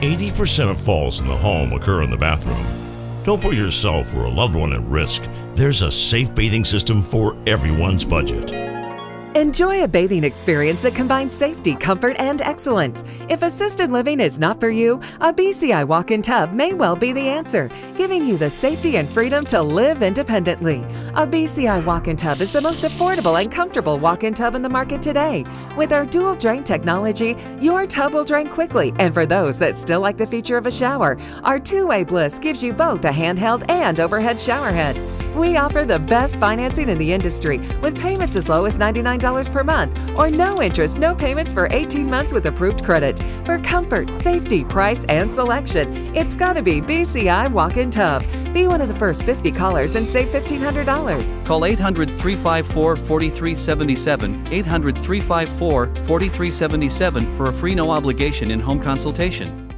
80% of falls in the home occur in the bathroom. Don't put yourself or a loved one at risk. There's a safe bathing system for everyone's budget. Enjoy a bathing experience that combines safety, comfort, and excellence. If assisted living is not for you, a BCI walk-in tub may well be the answer, giving you the safety and freedom to live independently. A BCI walk-in tub is the most affordable and comfortable walk-in tub in the market today. With our dual drain technology, your tub will drain quickly, and for those that still like the feature of a shower, our two-way bliss gives you both a handheld and overhead shower head. We offer the best financing in the industry with payments as low as $99 per month or no interest, no payments for 18 months with approved credit. For comfort, safety, price, and selection, it's got to be BCI Walk-In Tub. Be one of the first 50 callers and save $1,500. Call 800-354-4377, 800-354-4377 for a free no obligation in-home consultation.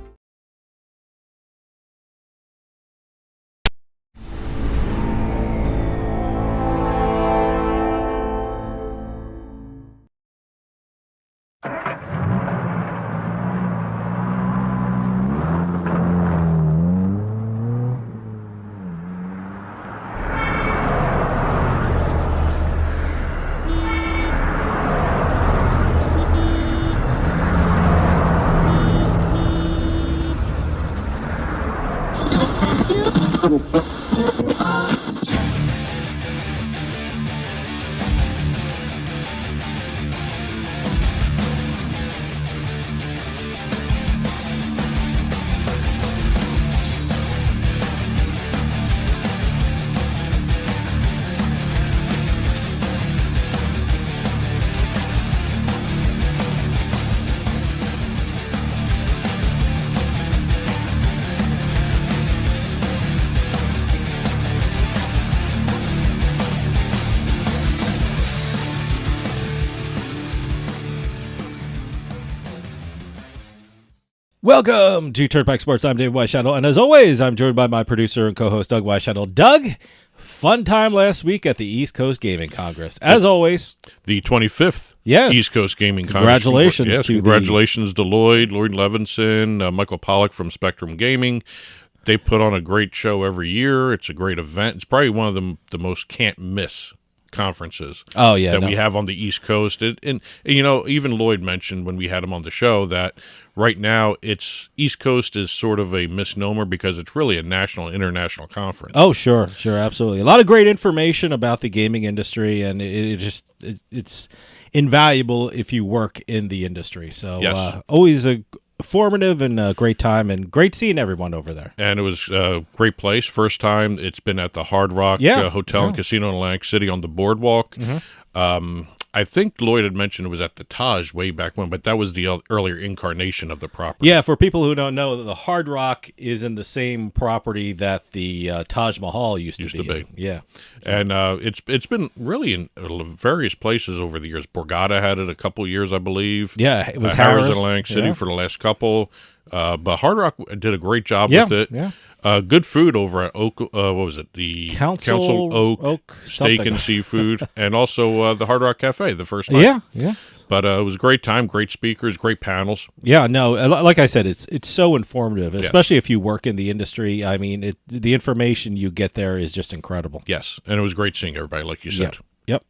Welcome to Turnpike Sports. I'm David Weischadle, and as always, I'm joined by my producer and co-host, Doug Weischadle. Doug, fun time last week at the East Coast Gaming Congress. As always, the 25th East Coast Gaming Congress. Congratulations to Lloyd Levinson, Michael Pollack from Spectrum Gaming. They put on a great show every year. It's a great event. It's probably one of the most can't-miss conferences we have on the East Coast. And you know, even Lloyd mentioned when we had him on the show that right now it's East Coast is sort of a misnomer because it's really a national and international conference. Oh, sure, absolutely. A lot of great information about the gaming industry, and it's invaluable if you work in the industry. So always a formative and a great time, and great seeing everyone over there. And it was a great place. First time it's been at the Hard Rock Hotel and Casino in Atlantic City on the boardwalk. I think Lloyd had mentioned it was at the Taj way back when, but that was the earlier incarnation of the property. Yeah, for people who don't know, the Hard Rock is in the same property that the Taj Mahal used to be. Yeah. And it's been really in various places over the years. Borgata had it a couple years, I believe. Yeah, it was Harrah's in Atlantic City for the last couple. But Hard Rock did a great job with it. Yeah. Good food over at Oak. What was it? The Council Oak Steak and Seafood, and also the Hard Rock Cafe the first night. Yeah. But it was a great time, great speakers, great panels. Yeah, no, like I said, it's so informative, especially if you work in the industry. I mean, the information you get there is just incredible. Yes, and it was great seeing everybody, like you said. Yep.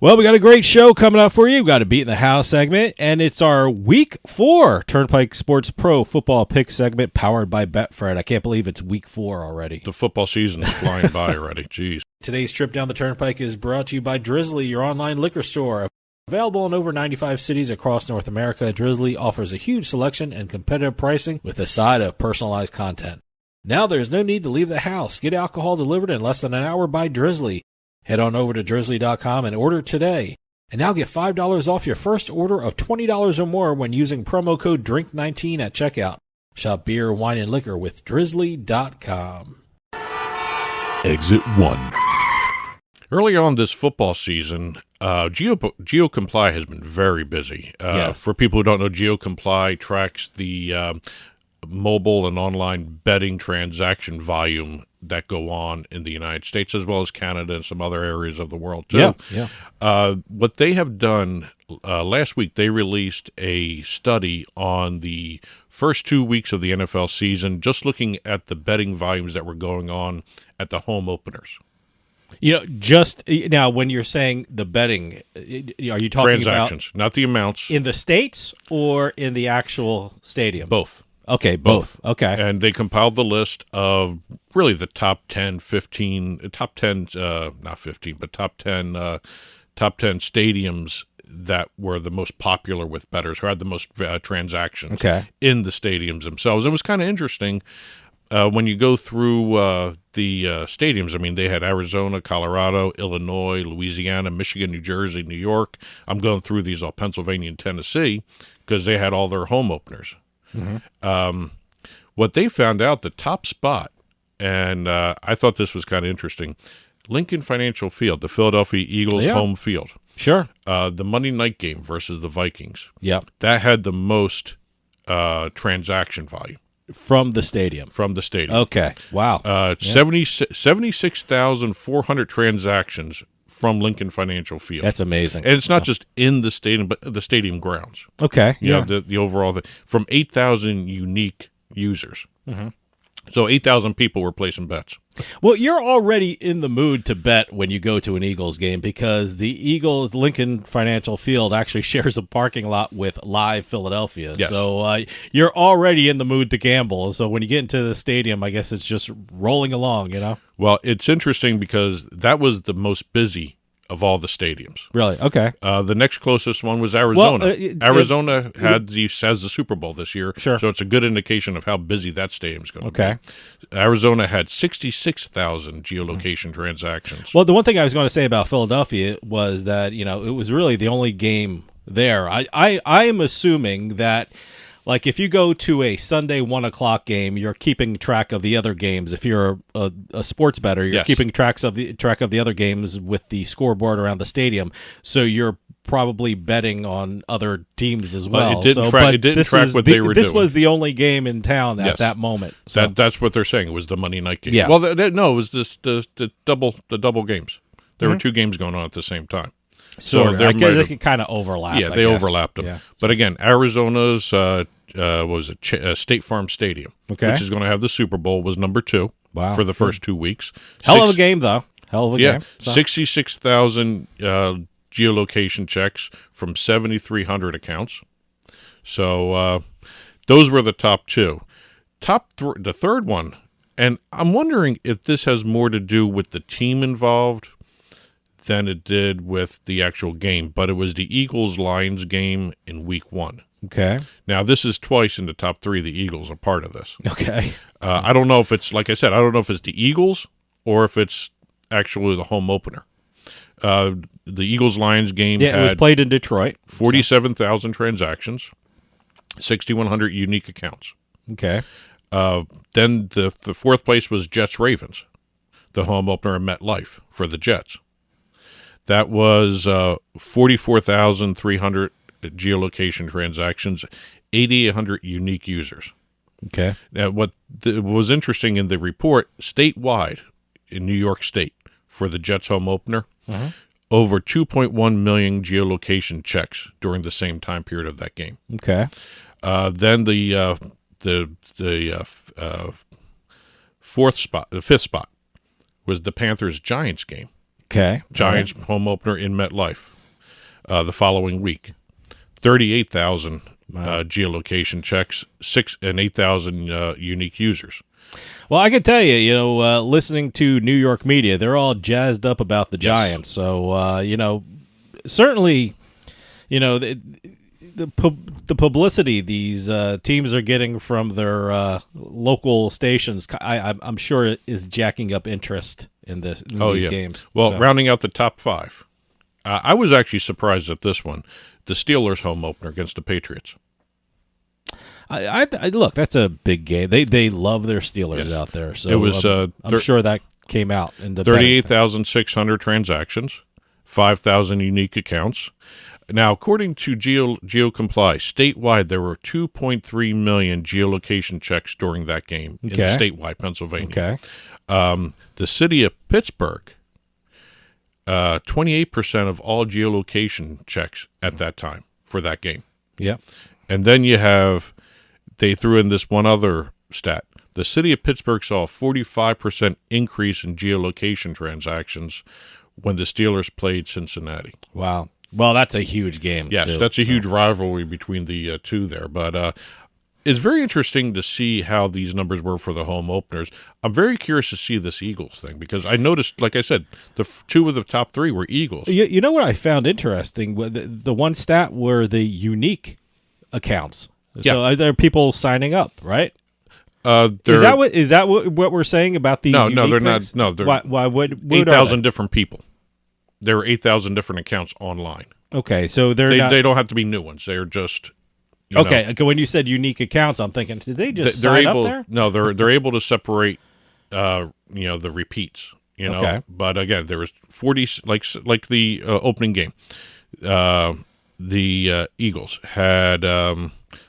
Well, we got a great show coming up for you. We've got a Beatin The House segment, and it's our Week 4 Turnpike Sports Pro Football Pick segment powered by Betfred. I can't believe it's Week 4 already. The football season is flying by already. Jeez. Today's trip down the Turnpike is brought to you by Drizzly, your online liquor store. Available in over 95 cities across North America, Drizzly offers a huge selection and competitive pricing with a side of personalized content. Now there's no need to leave the house. Get alcohol delivered in less than an hour by Drizzly. Head on over to drizzly.com and order today. And now get $5 off your first order of $20 or more when using promo code DRINK19 at checkout. Shop beer, wine, and liquor with drizzly.com. Exit 1. Early on this football season, GeoComply has been very busy. For people who don't know, GeoComply tracks the mobile and online betting transaction volume that go on in the United States as well as Canada and some other areas of the world too. Yeah. What they have done last week they released a study on the first 2 weeks of the NFL season, just looking at the betting volumes that were going on at the home openers. Just now, when you're saying the betting, are you talking transactions, about not the amounts in the states or in the actual stadiums? Both. Okay, both. Okay. And they compiled the list of really the top 10 stadiums that were the most popular with bettors, who had the most transactions in the stadiums themselves. It was kind of interesting when you go through the stadiums. I mean, they had Arizona, Colorado, Illinois, Louisiana, Michigan, New Jersey, New York. I'm going through these all, Pennsylvania and Tennessee, because they had all their home openers. Mm-hmm. What they found out, the top spot, and I thought this was kind of interesting, Lincoln Financial Field, the Philadelphia Eagles home field. Sure. The Monday night game versus the Vikings. Yep. That had the most transaction volume. From the stadium. Okay. Wow. 76,400 transactions from Lincoln Financial Field. That's amazing. And it's not just in the stadium, but the stadium grounds. Okay. You know, the overall, from 8,000 unique users. Mm-hmm. So 8,000 people were placing bets. Well, you're already in the mood to bet when you go to an Eagles game, because the Lincoln Financial Field actually shares a parking lot with Live Philadelphia. Yes. So you're already in the mood to gamble. So when you get into the stadium, I guess it's just rolling along, you know? Well, it's interesting because that was the most busy of all the stadiums. Really? Okay. The next closest one was Arizona. Well, Arizona has the Super Bowl this year, sure. So it's a good indication of how busy that stadium's going to be. Okay. Arizona had 66,000 geolocation transactions. Well, the one thing I was going to say about Philadelphia was that, it was really the only game there. I am assuming that, like, if you go to a Sunday 1 o'clock game, you're keeping track of the other games. If you're a sports bettor, you're keeping track of the other games with the scoreboard around the stadium. So you're probably betting on other teams as well. It didn't track what they were doing. This was the only game in town at that moment. So. That's what they're saying. It was the Monday night game. Yeah. Well, no, it was the double games. There were two games going on at the same time. So they can kind of overlap. Yeah, they overlapped them. Yeah. But again, Arizona's State Farm Stadium, which is going to have the Super Bowl, was number 2 for the first 2 weeks. Hell of a game, though. Game. So. 66,000 geolocation checks from 7,300 accounts. So those were the top 2. The third one, and I'm wondering if this has more to do with the team involved than it did with the actual game, but it was the Eagles-Lions game in Week 1. Okay. Now, this is twice in the top 3 the Eagles are part of this. Okay. I don't know if it's, like I said, I don't know if it's the Eagles or if it's actually the home opener. The Eagles-Lions game had it was played in Detroit. 47,000 transactions, 6,100 unique accounts. Okay. Then the fourth place was Jets-Ravens, the home opener at MetLife for the Jets. That was 44,300 geolocation transactions, 8,800 unique users. Okay. Now, what was interesting in the report, statewide in New York State for the Jets home opener, over 2.1 million geolocation checks during the same time period of that game. Okay. Then the fifth spot was the Panthers-Giants game. Okay. Giants home opener in MetLife the following week. 38,000 geolocation checks, 8,000 unique users. Well, I can tell you, listening to New York media, they're all jazzed up about the Giants. So, certainly, the publicity these teams are getting from their local stations, I'm sure is jacking up interest in these games. Well, rounding out the top 5, I was actually surprised at this one, the Steelers home opener against the Patriots. I look, that's a big game. They love their Steelers out there. So it was. I'm sure that came out in the 38,600 transactions, 5,000 unique accounts. Now, according to GeoComply, statewide there were 2.3 million geolocation checks during that game in statewide Pennsylvania. Okay. The city of Pittsburgh 28% of all geolocation checks at that time for that game. Yeah. And then they threw in this one other stat. The city of Pittsburgh saw a 45% increase in geolocation transactions when the Steelers played Cincinnati. Wow. Well, that's a huge game. Yes, too, that's a huge rivalry between the two there. But it's very interesting to see how these numbers were for the home openers. I'm very curious to see this Eagles thing because I noticed, like I said, the two of the top three were Eagles. You know what I found interesting? The one stat were the unique accounts. Yeah. So there are people signing up, right? Is that what we're saying about these? No, they're things? not. No, they're why would 8,000 different people. There were 8,000 different accounts online. Okay, so they don't have to be new ones. They're just okay. When you said unique accounts, I'm thinking, did they just sign up there? No, they're able to separate, the repeats. Okay. But again, there was 40 like the opening game. The Eagles had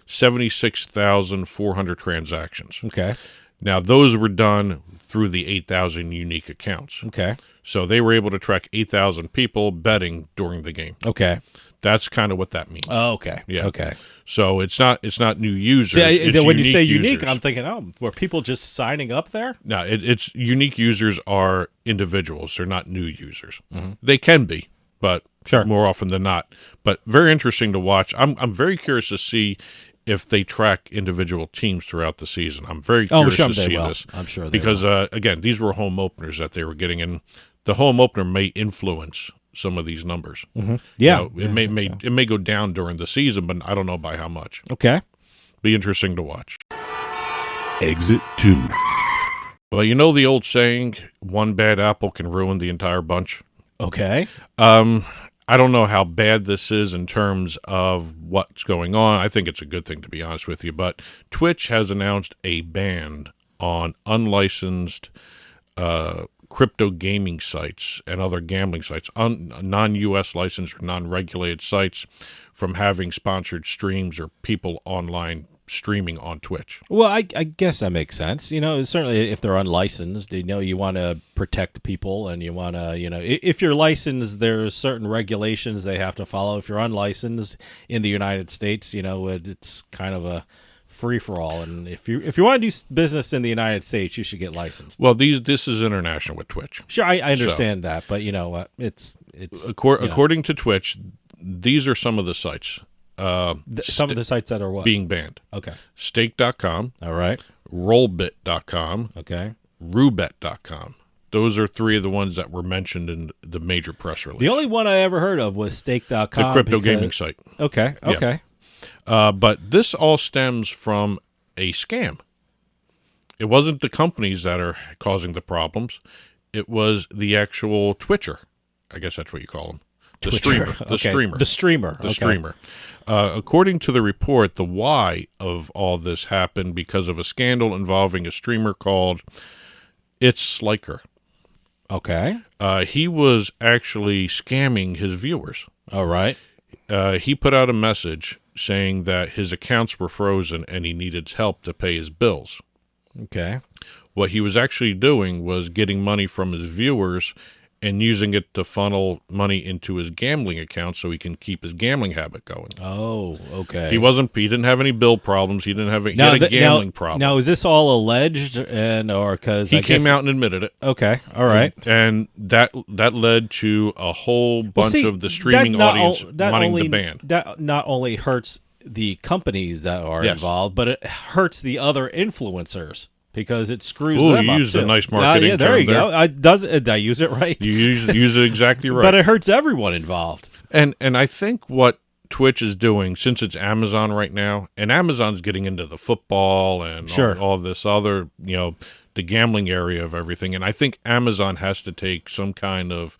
76,400 transactions. Okay. Now those were done through the 8,000 unique accounts. Okay. So they were able to track 8,000 people betting during the game. Okay. That's kind of what that means. Oh, okay. Yeah. Okay. So it's not new users. It's when you say users. unique, I'm thinking, were people just signing up there? No, it's unique users are individuals. They're not new users. Mm-hmm. They can be, but sure, more often than not. But very interesting to watch. I'm very curious to see if they track individual teams throughout the season. I'm very curious to see this. I'm sure because again, these were home openers that they were getting, and the home opener may influence some of these numbers. Mm-hmm. Yeah, it may go down during the season, but I don't know by how much. Okay, be interesting to watch. Exit 2. Well, you know the old saying, one bad apple can ruin the entire bunch. Okay. I don't know how bad this is in terms of what's going on. I think it's a good thing, to be honest with you. But Twitch has announced a ban on unlicensed crypto gaming sites and other gambling sites, non-U.S. licensed or non-regulated sites, from having sponsored streams or people online streaming on Twitch. Well, I guess that makes sense. Certainly if they're unlicensed, you want to protect people, and you want to, if you're licensed, there's certain regulations they have to follow. If you're unlicensed in the United States, it's kind of a free-for-all, and if you want to do business in the United States, you should get licensed. Well, this is international with Twitch. Sure, I understand that, but it's according to Twitch, these are some of the sites. Some of the sites that are what? Being banned. Okay. Stake.com. All right. Rollbit.com. Okay. Roobet.com. Those are three of the ones that were mentioned in the major press release. The only one I ever heard of was Stake.com. The crypto gaming site. Okay. Okay. Yeah. But this all stems from a scam. It wasn't the companies that are causing the problems. It was the actual Twitcher. I guess that's what you call them. The streamer. According to the report, the why of all this happened because of a scandal involving a streamer called Igt Mega. Okay. He was actually scamming his viewers. All right. He put out a message saying that his accounts were frozen and he needed help to pay his bills. Okay. What he was actually doing was getting money from his viewers and using it to funnel money into his gambling account so he can keep his gambling habit going. Oh, okay. He didn't have any bill problems. He had a gambling problem. Now, is this all alleged, or because he came out and admitted it? Okay, all right. And that led to a whole bunch of the streaming audience wanting the ban. That not only hurts the companies that are involved, but it hurts the other influencers. Because it screws them up. You used a nice marketing term there you go. Did I use it right? You use it exactly right. But it hurts everyone involved. And I think what Twitch is doing, since it's Amazon right now, and Amazon's getting into the football and all this other, the gambling area of everything, and I think Amazon has to take some kind of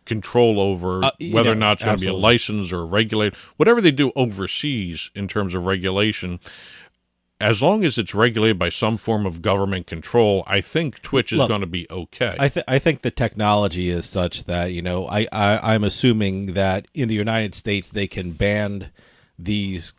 control over whether or not it's going to be a license or regulated. Whatever they do overseas in terms of regulation, as long as it's regulated by some form of government control, I think Twitch is going to be okay. I think the technology is such that, I'm assuming that in the United States they can ban these,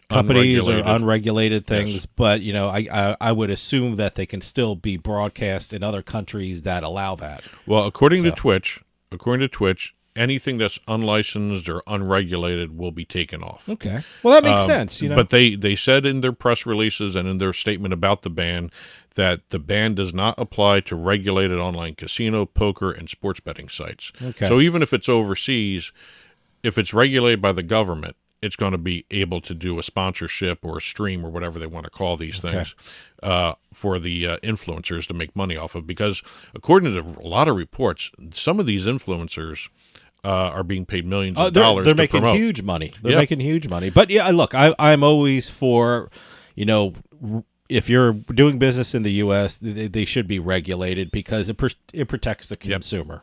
companies or unregulated things. Yes. But, I would assume that they can still be broadcast in other countries that allow that. Well, according to Twitch, according to Twitch, anything that's unlicensed or unregulated will be taken off. Okay. Well, that makes sense. But they said in their press releases and in their statement about the ban that the ban does not apply to regulated online casino, poker, and sports betting sites. Okay. So even if it's overseas, if it's regulated by the government, it's going to be able to do a sponsorship or a stream or whatever they want to call these things for the influencers to make money off of. Because according to a lot of reports, some of these influencers are being paid millions of dollars. They're to making promote. huge money. They're making huge money. But yeah, look, I'm always for, if you're doing business in the U.S., they should be regulated because it protects the consumer.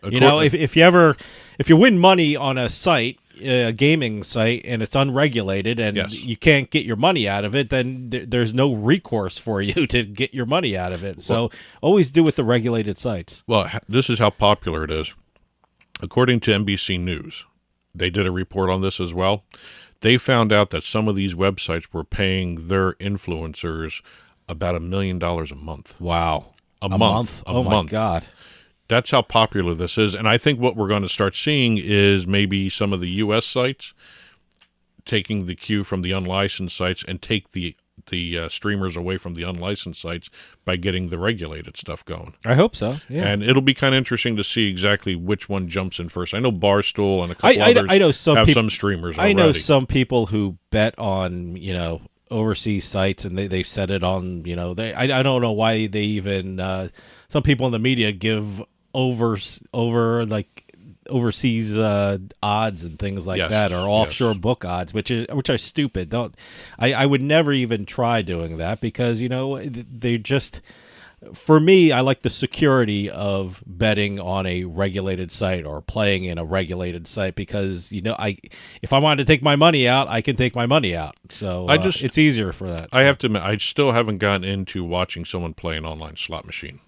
Yep. If you win money on a site, a gaming site, and it's unregulated and you can't get your money out of it, then there's no recourse for you to get your money out of it. So always do with the regulated sites. Well, this is how popular it is. According to NBC News, they did a report on this as well. They found out that some of these websites were paying their influencers about $1 million a month. Wow. A month. Oh, my God. That's how popular this is. And I think what we're going to start seeing is maybe some of the U.S. sites taking the cue from the unlicensed sites and take the streamers away from the unlicensed sites by getting the regulated stuff going. I hope so. Yeah. And it'll be kind of interesting to see exactly which one jumps in first. I know Barstool and a couple others some streamers already. I know some people who bet on, overseas sites, and they set it on, I don't know why they even some people in the media give overseas odds and things like that, or offshore book odds, which are stupid. I would never even try doing that because they just, for me, I like the security of betting on a regulated site or playing in a regulated site because if I wanted to take my money out, I can take my money out. So it's easier for that. I have to admit, I still haven't gotten into watching someone play an online slot machine.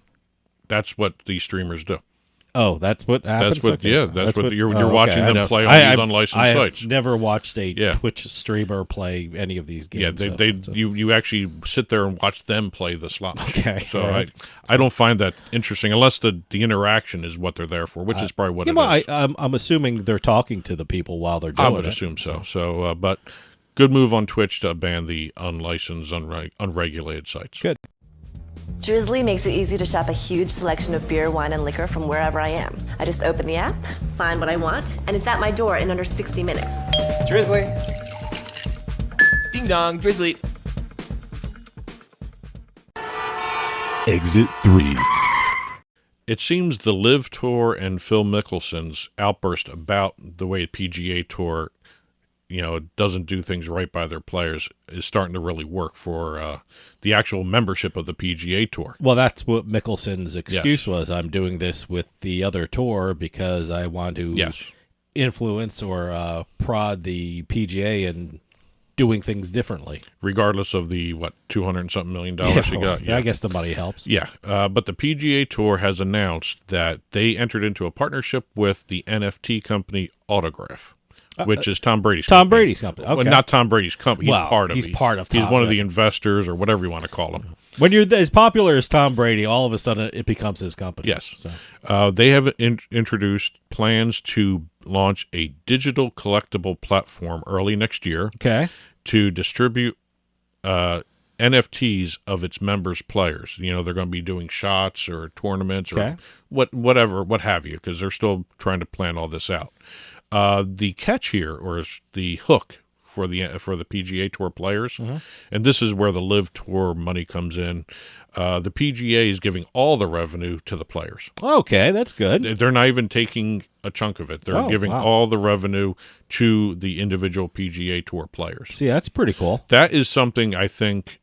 That's what these streamers do. Oh, that's what happens? That's what you're watching them play on these unlicensed sites. I've never watched a Twitch streamer play any of these games. Yeah, you actually sit there and watch them play the slot machine. Okay. So right. I don't find that interesting unless the interaction is what they're there for, which is probably what it is. I'm assuming they're talking to the people while they're doing it. I would assume so. So, but good move on Twitch to ban the unlicensed, unregulated sites. Good. Drizzly makes it easy to shop a huge selection of beer, wine, and liquor from wherever I am. I just open the app, find what I want, and it's at my door in under 60 minutes. Drizzly. Ding dong, Drizzly. Exit 3. It seems the Live Tour and Phil Mickelson's outburst about the way PGA Tour, doesn't do things right by their players is starting to really work for the actual membership of the PGA Tour. Well, that's what Mickelson's excuse was. I'm doing this with the other tour because I want to influence or prod the PGA and doing things differently. Regardless of the, $200-something million he got? Yeah, I guess the money helps. Yeah, but the PGA Tour has announced that they entered into a partnership with the NFT company Autograph. Which is Tom Brady's company. Tom Brady's company. Okay. Well, not Tom Brady's company. He's part of it. He's part of Tom. He's one of the investors or whatever you want to call him. When you're as popular as Tom Brady, all of a sudden it becomes his company. Yes. So. They have introduced plans to launch a digital collectible platform early next year to distribute NFTs of its members' players. They're going to be doing shots or tournaments or whatever, what have you, because they're still trying to plan all this out. The catch here, or the hook for the PGA Tour players, and this is where the Live Tour money comes in. The PGA is giving all the revenue to the players. Okay, that's good. They're not even taking a chunk of it. They're giving all the revenue to the individual PGA Tour players. See, that's pretty cool. That is something I think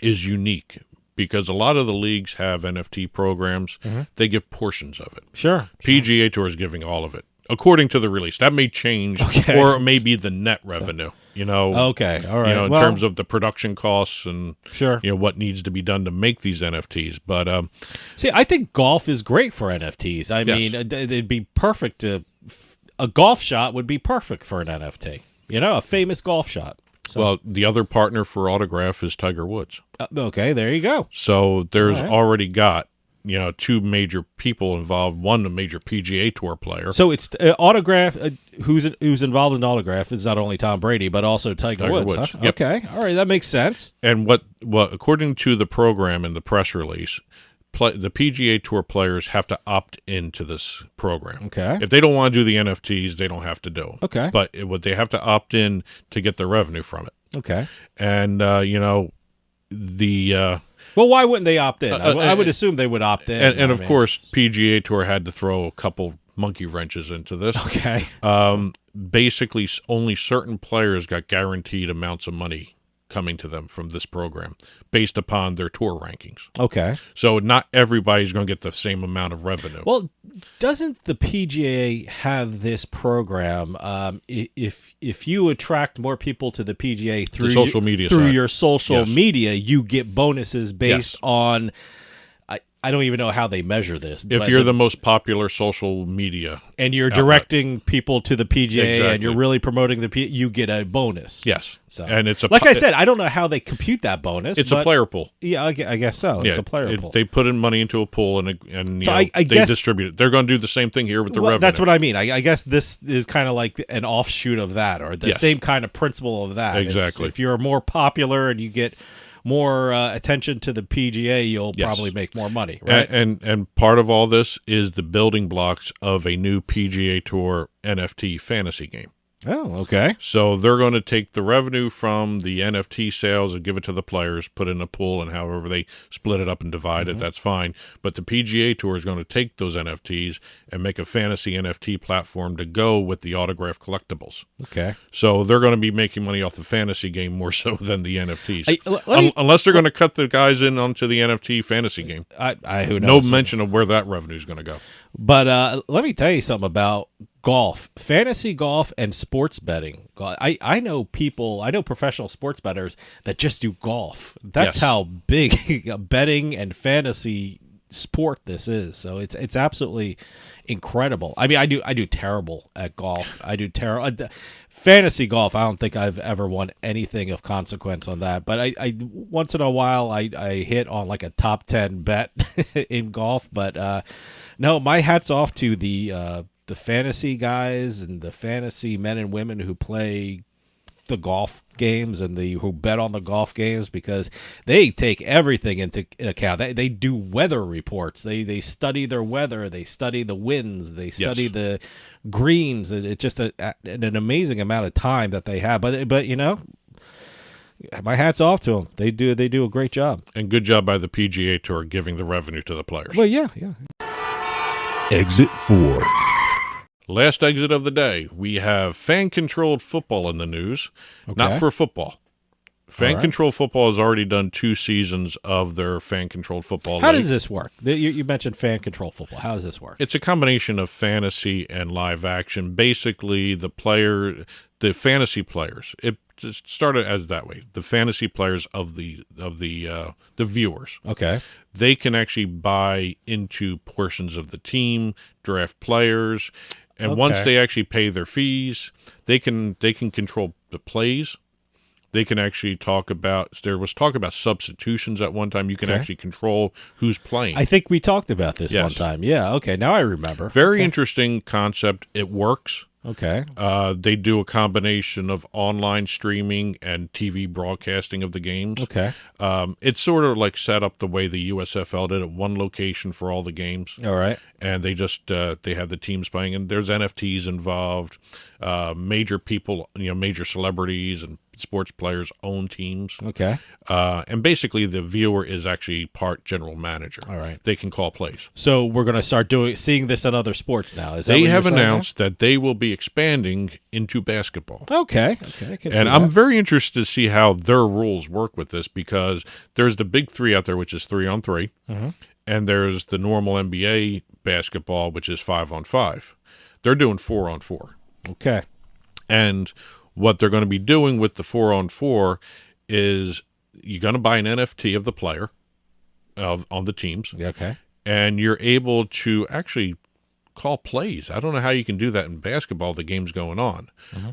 is unique. Because a lot of the leagues have NFT programs, they give portions of it. Sure. PGA Tour is giving all of it. According to the release, that may change, or it may be the net revenue. Okay, all right. In terms of the production costs and sure, what needs to be done to make these NFTs. But see, I think golf is great for NFTs. I mean, it'd be perfect a golf shot would be perfect for an NFT. A famous golf shot. So. Well, the other partner for Autograph is Tiger Woods. Okay, there you go. So there's already got two major people involved. One, a major PGA Tour player. So it's autograph. Who's involved in autograph is not only Tom Brady but also Tiger Woods. Huh? Yep. Okay, all right, that makes sense. And what according to the program in the press release, the PGA Tour players have to opt into this program. Okay. If they don't want to do the NFTs, they don't have to do them. Okay. But what they have to opt in to get the revenue from it. Okay. And well, why wouldn't they opt in? I would assume they would opt in. And of course, PGA Tour had to throw a couple monkey wrenches into this. Okay. Basically, only certain players got guaranteed amounts of money coming to them from this program based upon their tour rankings. Okay. So not everybody's going to get the same amount of revenue. Well, doesn't the PGA have this program? If you attract more people to the PGA through the social media through side. your social Yes. media, you get bonuses based Yes. on. I don't even know how they measure this. If but you're the most popular social media and you're outlet. directing people to the PGA and Exactly. you're really promoting the PGA, you get a bonus. Yes. So, And it's like I said, I don't know how they compute that bonus. it's a player pool. Yeah, I guess so. It's a player pool. They put in money into a pool and So I they guess- distribute it. They're going to do the same thing here with the revenue. That's what I mean. I guess this is kind of like an offshoot of that, or the Yes. same kind of principle of that. Exactly. If you're more popular and you get more attention to the PGA, you'll Yes. probably make more money, right? And part of all this is the building blocks of a new PGA Tour NFT fantasy game. Oh, okay. So they're going to take the revenue from the NFT sales and give it to the players, put it in a pool, and however they split it up and divide it, that's fine. But the PGA Tour is going to take those NFTs and make a fantasy NFT platform to go with the autograph collectibles. Okay. So they're going to be making money off the fantasy game more so than the NFTs. Let me- Unless they're going to cut the guys in onto the NFT fantasy game. Who No knows? mention of where that revenue is going to go. But let me tell you something about golf, fantasy golf, and sports betting. I know professional sports bettors that just do golf. That's Yes. how big a betting and fantasy sport this is. So it's absolutely incredible. I mean, I do terrible at golf. I do terrible. Fantasy golf, I don't think I've ever won anything of consequence on that. But I once in a while I hit on like a top 10 bet in golf. But no, my hat's off to the fantasy guys and the fantasy men and women who play the golf games and who bet on the golf games, because they take everything into account. They do weather reports. They study their weather. They study the winds. They study the greens. It's just an amazing amount of time that they have. But my hat's off to them. They do a great job. And good job by the PGA Tour giving the revenue to the players. Well, yeah. Exit 4. Last exit of the day, we have fan-controlled football in the news. Not Okay. for football. Fan-controlled right. football has already done 2 seasons of their fan-controod football How league. does this work? You mentioned fan control football. How does this work? It's a combination of fantasy and live action. Basically, the fantasy players. It just started as that way. The fantasy players of the viewers. Okay. They can actually buy into portions of the team, draft players, and once Okay. they actually pay their fees, they can control the plays. They can actually there was talk about substitutions at one time. You can Okay. actually control who's playing. I think we talked about this Yes. one time. Yeah, okay. Now I remember. Very interesting concept. It works. Okay. They do a combination of online streaming and TV broadcasting of the games. Okay. It's sort of like set up the way the USFL did at one location for all the games. All right. And they just they have the teams playing, and there's NFTs involved. Major people, major celebrities and sports players own teams. Okay. And basically, the viewer is actually part general manager. All right. They can call plays. So we're going to start seeing this in other sports now. Is that They what have you're saying announced that they will be expanding into basketball. there? Okay. Okay. I can see And I'm that. very interested to see how their rules work with this, because there's the big 3 out there, which is 3-on-3, and there's the normal NBA basketball, which is 5-on-5. They're doing 4-on-4. Okay. And what they're going to be doing with the 4-on-4 is you're going to buy an NFT of the player on the teams, Yeah, okay. and you're able to actually call plays. I don't know how you can do that in basketball. The game's going on,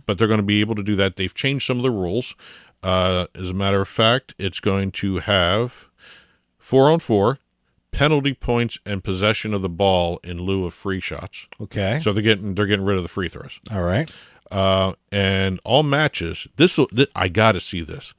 but they're going to be able to do that. They've changed some of the rules. As a matter of fact, it's going to have 4-on-4, penalty points and possession of the ball in lieu of free shots. Okay. So they're getting rid of the free throws. All right. And all matches, I got to see this.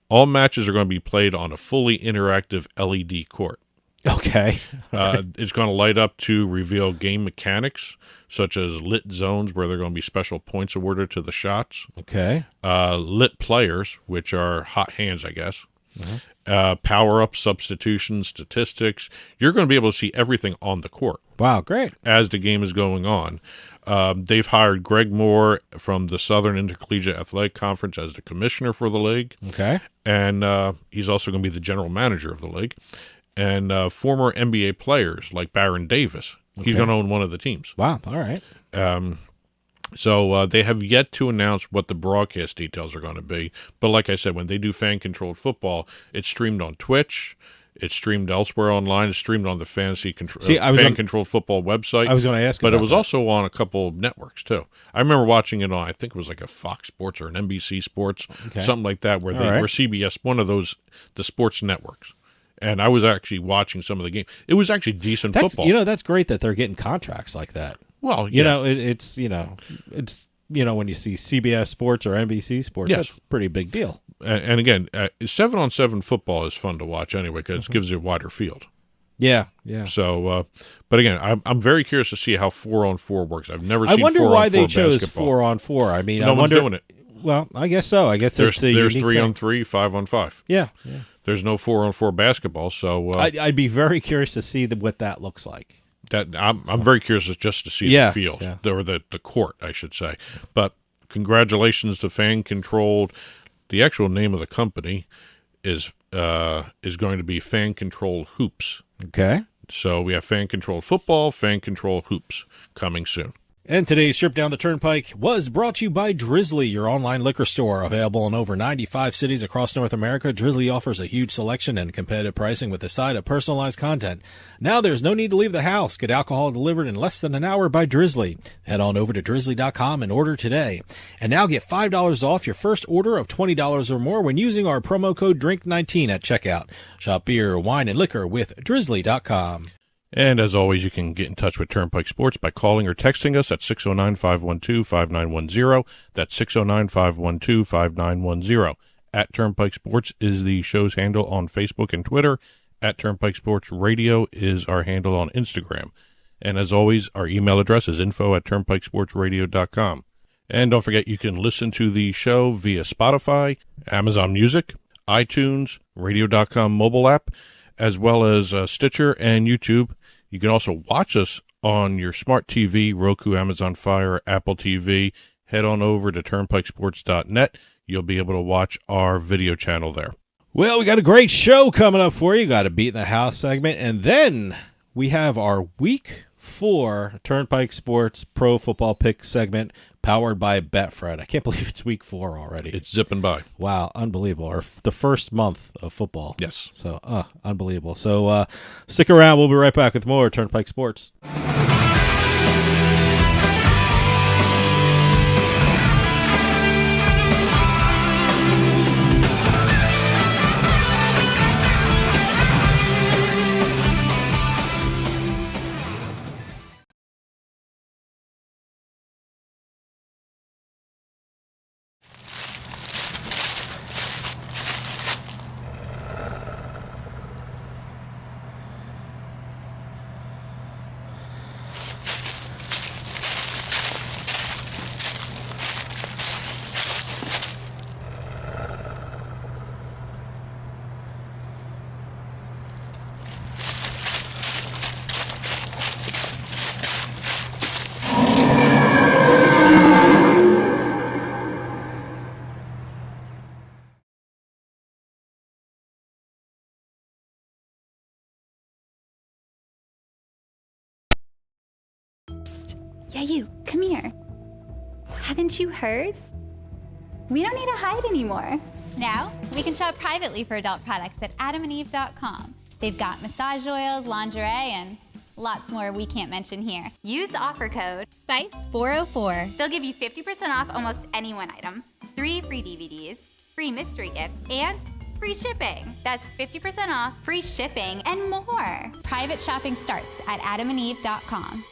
All matches are going to be played on a fully interactive LED court. Okay. It's going to light up to reveal game mechanics, such as lit zones where there are going to be special points awarded to the shots. Okay. Lit players, which are hot hands, I guess. Power-up, substitutions, statistics. You're going to be able to see everything on the court. Wow, great. As the game is going on. They've hired Greg Moore from the Southern Intercollegiate Athletic Conference as the commissioner for the league. Okay. And he's also going to be the general manager of the league. And former NBA players like Baron Davis. Okay. He's going to own one of the teams. Wow, all right. So they have yet to announce what the broadcast details are going to be. But like I said, when they do fan-controlled football, it's streamed on Twitch. It's streamed elsewhere online. It's streamed on the fan-controlled football website. I was going to ask but about it was that. also on a couple of networks, too. I remember watching it on, I think it was like a Fox Sports or an NBC Sports, something like that, where where CBS, one of those, the sports networks. And I was actually watching some of the game. It was actually decent football. That's great that they're getting contracts like that. Well, it's when you see CBS Sports or NBC Sports, that's a pretty big deal. And again, 7-on-7 football is fun to watch anyway because it gives you a wider field. Yeah. So, but again, I'm very curious to see how 4-on-4 works. I've never seen 4-on-4 basketball. I wonder why they chose basketball. 4-on-4. I mean, no one's doing it. Well, I guess so. I guess there's 3-on-3, 5-on-5. Yeah. There's no 4-on-4 basketball, so I'd be very curious to see what that looks like. I'm very curious just to see the field or the court, I should say. But congratulations to Fan Controlled. The actual name of the company is going to be Fan Controlled Hoops. Okay. So we have Fan Controlled Football, Fan Controlled Hoops coming soon. And today's trip down the Turnpike was brought to you by Drizzly, your online liquor store. Available in over 95 cities across North America, Drizzly offers a huge selection and competitive pricing with a side of personalized content. Now there's no need to leave the house. Get alcohol delivered in less than an hour by Drizzly. Head on over to drizzly.com and order today. And now get $5 off your first order of $20 or more when using our promo code DRINK19 at checkout. Shop beer, wine, and liquor with drizzly.com. And as always, you can get in touch with Turnpike Sports by calling or texting us at 609-512-5910. That's 609-512-5910. At Turnpike Sports is the show's handle on Facebook and Twitter. At Turnpike Sports Radio is our handle on Instagram. And as always, our email address is info@turnpikesportsradio.com. And don't forget, you can listen to the show via Spotify, Amazon Music, iTunes, radio.com mobile app, as well as Stitcher and YouTube. You can also watch us on your smart TV, Roku, Amazon Fire, Apple TV. Head on over to turnpikesports.net. You'll be able to watch our video channel there. Well, we got a great show coming up for you. Got a Beatin The House segment, and then we have our Week 4 Turnpike Sports Pro Football Pick segment powered by Betfred. I can't believe it's Week 4 already. It's zipping by. Wow, unbelievable. Or the first month of football. Yes. So, unbelievable. So, stick around. We'll be right back with more Turnpike Sports. Yeah, you, come here. Haven't you heard? We don't need to hide anymore. Now, we can shop privately for adult products at adamandeve.com. They've got massage oils, lingerie, and lots more we can't mention here. Use offer code SPICE404. They'll give you 50% off almost any one item, 3 free DVDs, free mystery gift, and free shipping. That's 50% off, free shipping, and more. Private shopping starts at adamandeve.com.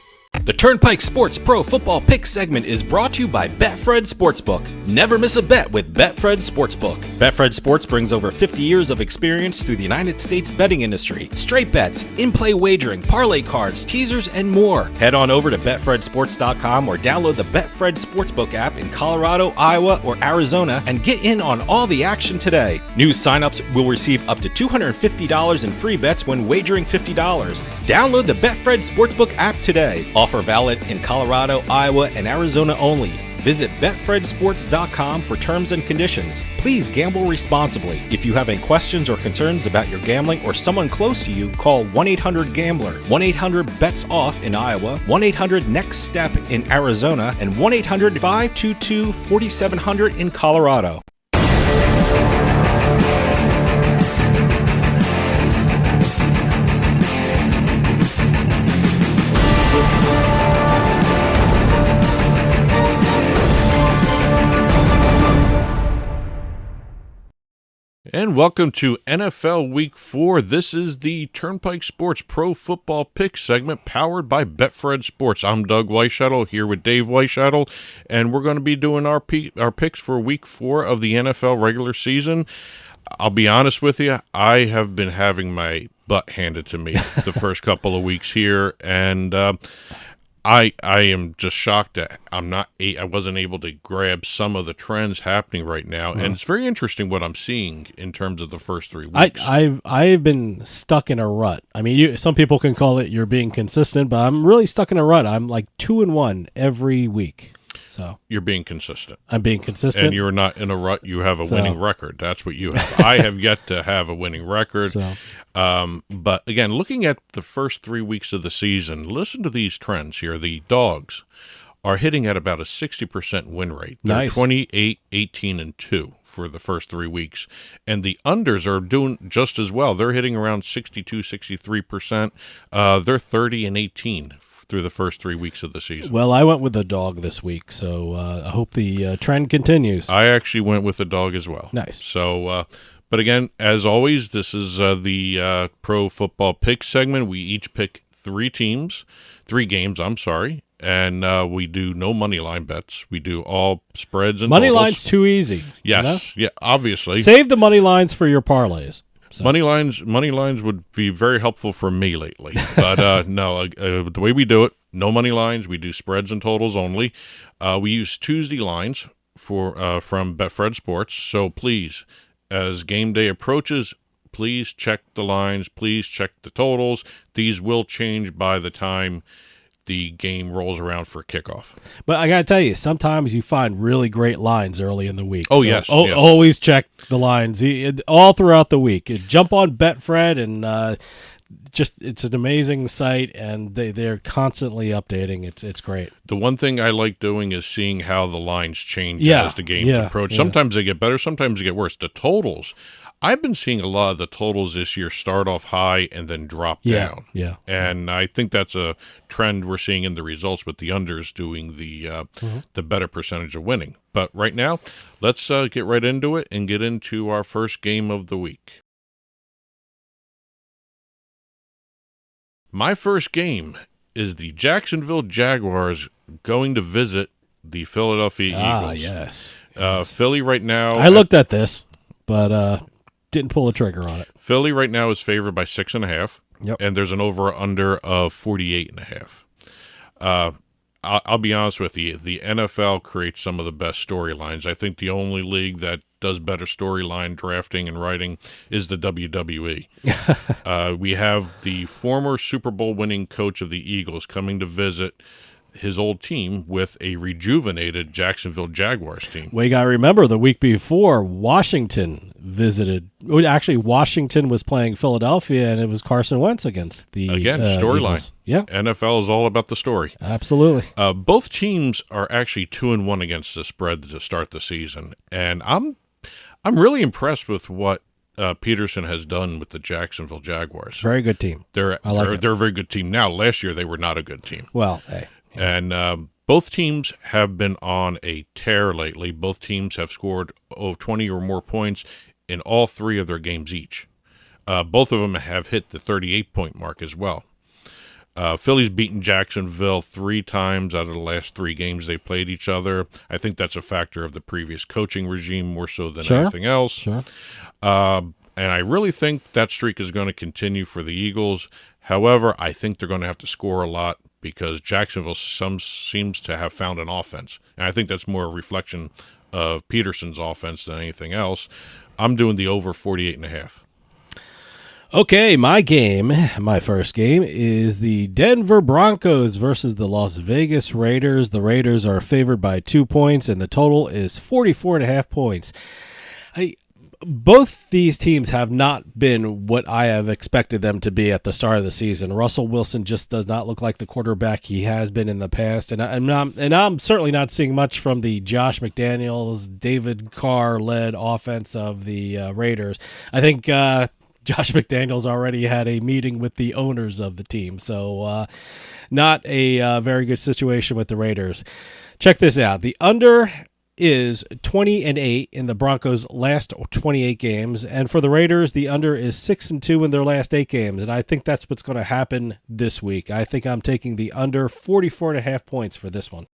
The Turnpike Sports Pro Football Pick segment is brought to you by Betfred Sportsbook. Never miss a bet with Betfred Sportsbook. Betfred Sports brings over 50 years of experience through the United States betting industry. Straight bets, in-play wagering, parlay cards, teasers, and more. Head on over to BetfredSports.com or download the Betfred Sportsbook app in Colorado, Iowa, or Arizona and get in on all the action today. New signups will receive up to $250 in free bets when wagering $50. Download the Betfred Sportsbook app today. Offer valid in Colorado, Iowa, and Arizona only. Visit BetfredSports.com for terms and conditions. Please gamble responsibly. If you have any questions or concerns about your gambling or someone close to you, call 1-800-GAMBLER, 1-800-BETS-OFF in Iowa, 1-800-NEXT-STEP in Arizona, and 1-800-522-4700 in Colorado. And welcome to NFL Week 4. This is the Turnpike Sports Pro Football Pick segment powered by Betfred Sports. I'm Doug Weischadle here with Dave Weischadle, and we're going to be doing our picks for Week 4 of the NFL regular season. I'll be honest with you, I have been having my butt handed to me the first couple of weeks here, and I am just shocked that I wasn't able to grab some of the trends happening right now, and it's very interesting what I'm seeing in terms of the first 3 weeks. I've been stuck in a rut. I mean, some people can call it you're being consistent, but I'm really stuck in a rut. I'm like 2-1 every week. So you're being consistent. I'm being consistent. And you're not in a rut. You have a winning record. That's what you have. I have yet to have a winning record. So. But again, looking at the first 3 weeks of the season, listen to these trends here. The Dogs are hitting at about a 60% win rate. They're nice. 28, 18, and 2 for the first 3 weeks. And the unders are doing just as well. They're hitting around 62, 63%. They're 30 and 18 through the first 3 weeks of the season. Well, I went with the dog this week, so I hope the trend continues. I actually went with the dog as well. Nice. So, but again, as always, this is the Pro Football Pick segment. We each pick 3 games, and we do no money line bets. We do all spreads and money totals. line's too easy. Yes, yeah, obviously. Save the money lines for your parlays. So. Money lines would be very helpful for me lately, but no. The way we do it, no money lines. We do spreads and totals only. We use Tuesday lines from Betfred Sports. So please, as game day approaches, please check the lines. Please check the totals. These will change by the time the game rolls around for kickoff. But I got to tell you, sometimes you find really great lines early in the week. Oh, so yes. Always check the lines all throughout the week. Jump on Betfred, and it's an amazing site, and they're constantly updating. It's great. The one thing I like doing is seeing how the lines change as the games approach. Sometimes they get better, sometimes they get worse. The totals, I've been seeing a lot of the totals this year start off high and then drop down. Yeah. And I think that's a trend we're seeing in the results with the unders doing the better percentage of winning. But right now, let's get right into it and get into our first game of the week. My first game is the Jacksonville Jaguars going to visit the Philadelphia Eagles. Yes. Philly right now. I looked at this, but didn't pull the trigger on it. Philly right now is favored by 6.5. Yep. And there's an over/under of 48.5. I'll be honest with you. The NFL creates some of the best storylines. I think the only league that does better storyline drafting and writing is the WWE. We have the former Super Bowl winning coach of the Eagles coming to visit his old team with a rejuvenated Jacksonville Jaguars team. We got to remember the week before, Washington visited. Actually, Washington was playing Philadelphia, and it was Carson Wentz against the storyline. Yeah, NFL is all about the story. Absolutely. Both teams are actually 2-1 against the spread to start the season, and I'm really impressed with what Peterson has done with the Jacksonville Jaguars. Very good team. They're a very good team now. Last year they were not a good team. Well, hey. And both teams have been on a tear lately. Both teams have scored 20 or more points in all 3 of their games each. Both of them have hit the 38-point mark as well. Philly's beaten Jacksonville 3 times out of the last 3 games they played each other. I think that's a factor of the previous coaching regime more so than anything else. Sure. And I really think that streak is going to continue for the Eagles. However, I think they're going to have to score a lot because Jacksonville seems to have found an offense. And I think that's more a reflection of Peterson's offense than anything else. I'm doing the over 48.5. Okay, my first game is the Denver Broncos versus the Las Vegas Raiders. The Raiders are favored by 2 points, and the total is 44.5 points. Both these teams have not been what I have expected them to be at the start of the season. Russell Wilson just does not look like the quarterback he has been in the past, and I'm certainly not seeing much from the Josh McDaniels, David Carr-led offense of the Raiders. I think Josh McDaniels already had a meeting with the owners of the team, so not a very good situation with the Raiders. Check this out. The under is 20-8 in the Broncos' last 28 games, and for the Raiders, the under is 6-2 in their last 8 games, and I think that's what's going to happen this week. I think I'm taking the under 44.5 points for this one.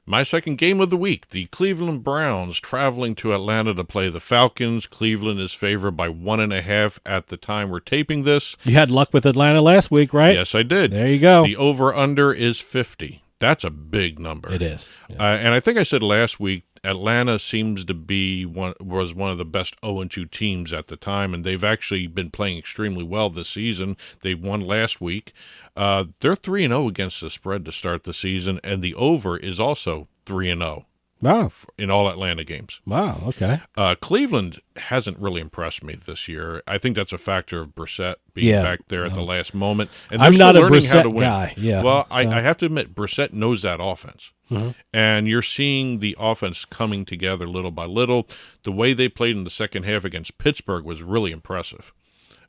My second game of the week, the Cleveland Browns traveling to Atlanta to play the Falcons. Cleveland is favored by 1.5 at the time we're taping this. You had luck with Atlanta last week, right? Yes, I did. There you go. The over-under is 50. That's a big number. It is. Yeah. And I think I said last week, Atlanta seems to be was one of the best 0-2 teams at the time, and they've actually been playing extremely well this season. They won last week. They're 3-0 against the spread to start the season, and the over is also 3-0. Wow. In all Atlanta games. Wow, okay. Cleveland hasn't really impressed me this year. I think that's a factor of Brissett being back there at the last moment. And I'm not a Brissett guy. Yeah. Well, I have to admit, Brissett knows that offense. Mm-hmm. And you're seeing the offense coming together little by little. The way they played in the second half against Pittsburgh was really impressive.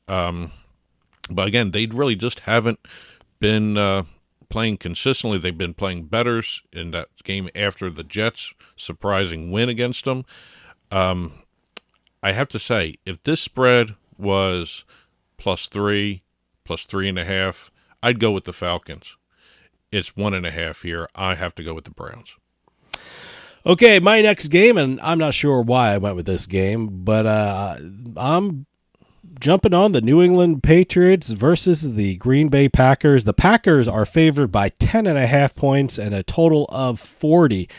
But again, they really just haven't been playing consistently. They've been playing better in that game after the Jets' surprising win against them. I have to say, if this spread was +3, +3.5, I'd go with the Falcons. It's 1.5 here. I have to go with the Browns. Okay, my next game, and I'm not sure why I went with this game, but I'm jumping on the New England Patriots versus the Green Bay Packers. The Packers are favored by 10.5 points and a total of 40.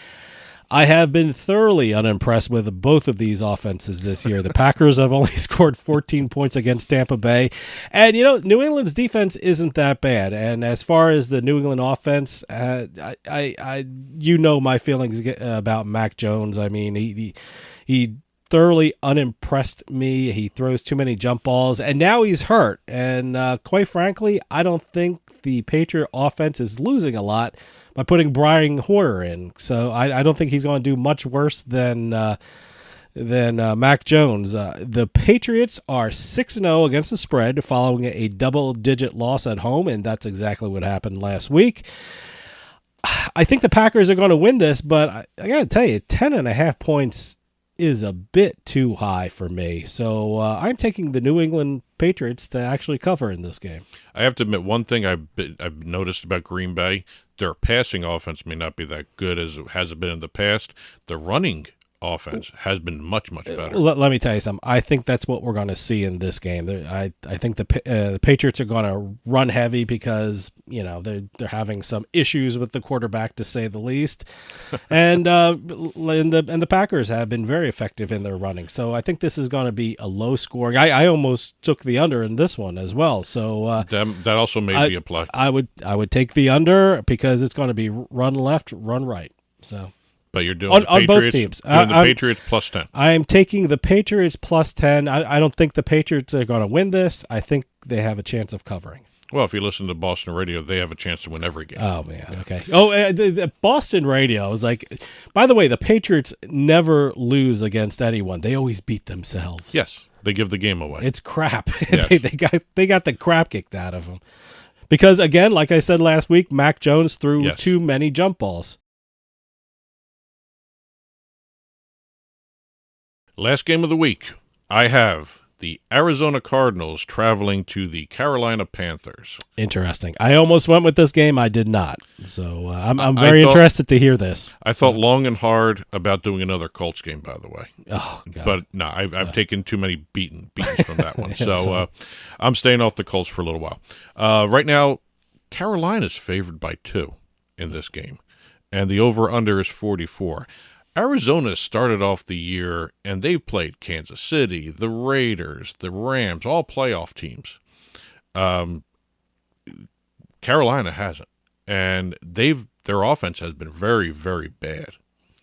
I have been thoroughly unimpressed with both of these offenses this year. The Packers have only scored 14 points against Tampa Bay. And, New England's defense isn't that bad. And as far as the New England offense, I my feelings about Mac Jones. I mean, he thoroughly unimpressed me. He throws too many jump balls, and now he's hurt. And quite frankly, I don't think the Patriot offense is losing a lot by putting Brian Hoyer in. So I don't think he's going to do much worse than Mac Jones. The Patriots are 6-0 against the spread following a double-digit loss at home, and that's exactly what happened last week. I think the Packers are going to win this, but I got to tell you, 10.5 points is a bit too high for me. So I'm taking the New England Patriots to actually cover in this game. I have to admit, one thing I've noticed about Green Bay, their passing offense may not be that good as it has been in the past. The running offense has been much, much better. Let me tell you something. I think that's what we're going to see in this game. I think the Patriots are going to run heavy because they're having some issues with the quarterback, to say the least, and the Packers have been very effective in their running. So I think this is going to be a low scoring. I almost took the under in this one as well. So that also may be a play. I would take the under because it's going to be run left, run right. So. But you're doing on both teams. The Patriots +10. I am taking the Patriots +10. I don't think the Patriots are going to win this. I think they have a chance of covering. Well, if you listen to Boston radio, they have a chance to win every game. Oh, man. Yeah. Okay. Oh, the Boston radio is like, by the way, the Patriots never lose against anyone. They always beat themselves. Yes. They give the game away. It's crap. Yes. they got the crap kicked out of them. Because, again, like I said last week, Mac Jones threw too many jump balls. Last game of the week, I have the Arizona Cardinals traveling to the Carolina Panthers. Interesting. I almost went with this game. I did not. So I'm very interested to hear this. I thought long and hard about doing another Colts game, by the way. Oh, God. But no, I've taken too many beatings from that one. So I'm staying off the Colts for a little while. Right now, Carolina's favored by 2 in this game, and the over-under is 44. Arizona started off the year, and they've played Kansas City, the Raiders, the Rams, all playoff teams. Carolina hasn't, and their offense has been very, very bad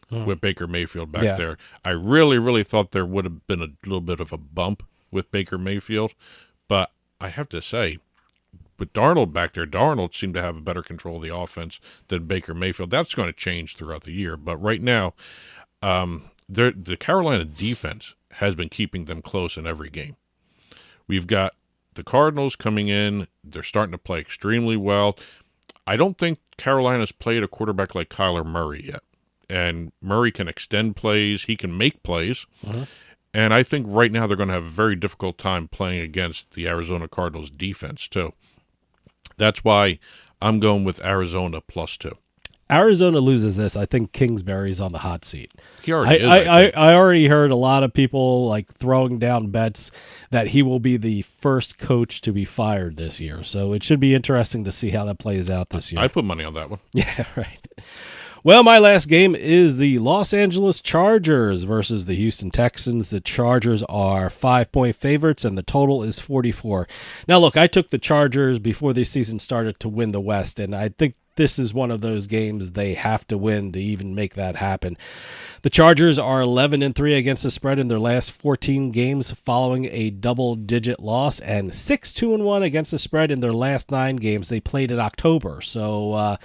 with Baker Mayfield back there. I really, really thought there would have been a little bit of a bump with Baker Mayfield, but I have to say, with Darnold back there, Darnold seemed to have a better control of the offense than Baker Mayfield. That's going to change throughout the year. But right now, the Carolina defense has been keeping them close in every game. We've got the Cardinals coming in. They're starting to play extremely well. I don't think Carolina's played a quarterback like Kyler Murray yet. And Murray can extend plays. He can make plays. And I think right now they're going to have a very difficult time playing against the Arizona Cardinals defense, too. That's why I'm going with Arizona +2. Arizona loses this. I think Kingsbury's on the hot seat. He already is. I already heard a lot of people like throwing down bets that he will be the first coach to be fired this year. So it should be interesting to see how that plays out this year. I put money on that one. Yeah, right. Well, my last game is the Los Angeles Chargers versus the Houston Texans. The Chargers are 5-point favorites, and the total is 44. Now, look, I took the Chargers before the season started to win the West, and I think this is one of those games they have to win to even make that happen. The Chargers are 11-3 against the spread in their last 14 games following a double-digit loss, and 6-2-1 against the spread in their last 9 games they played in October. So,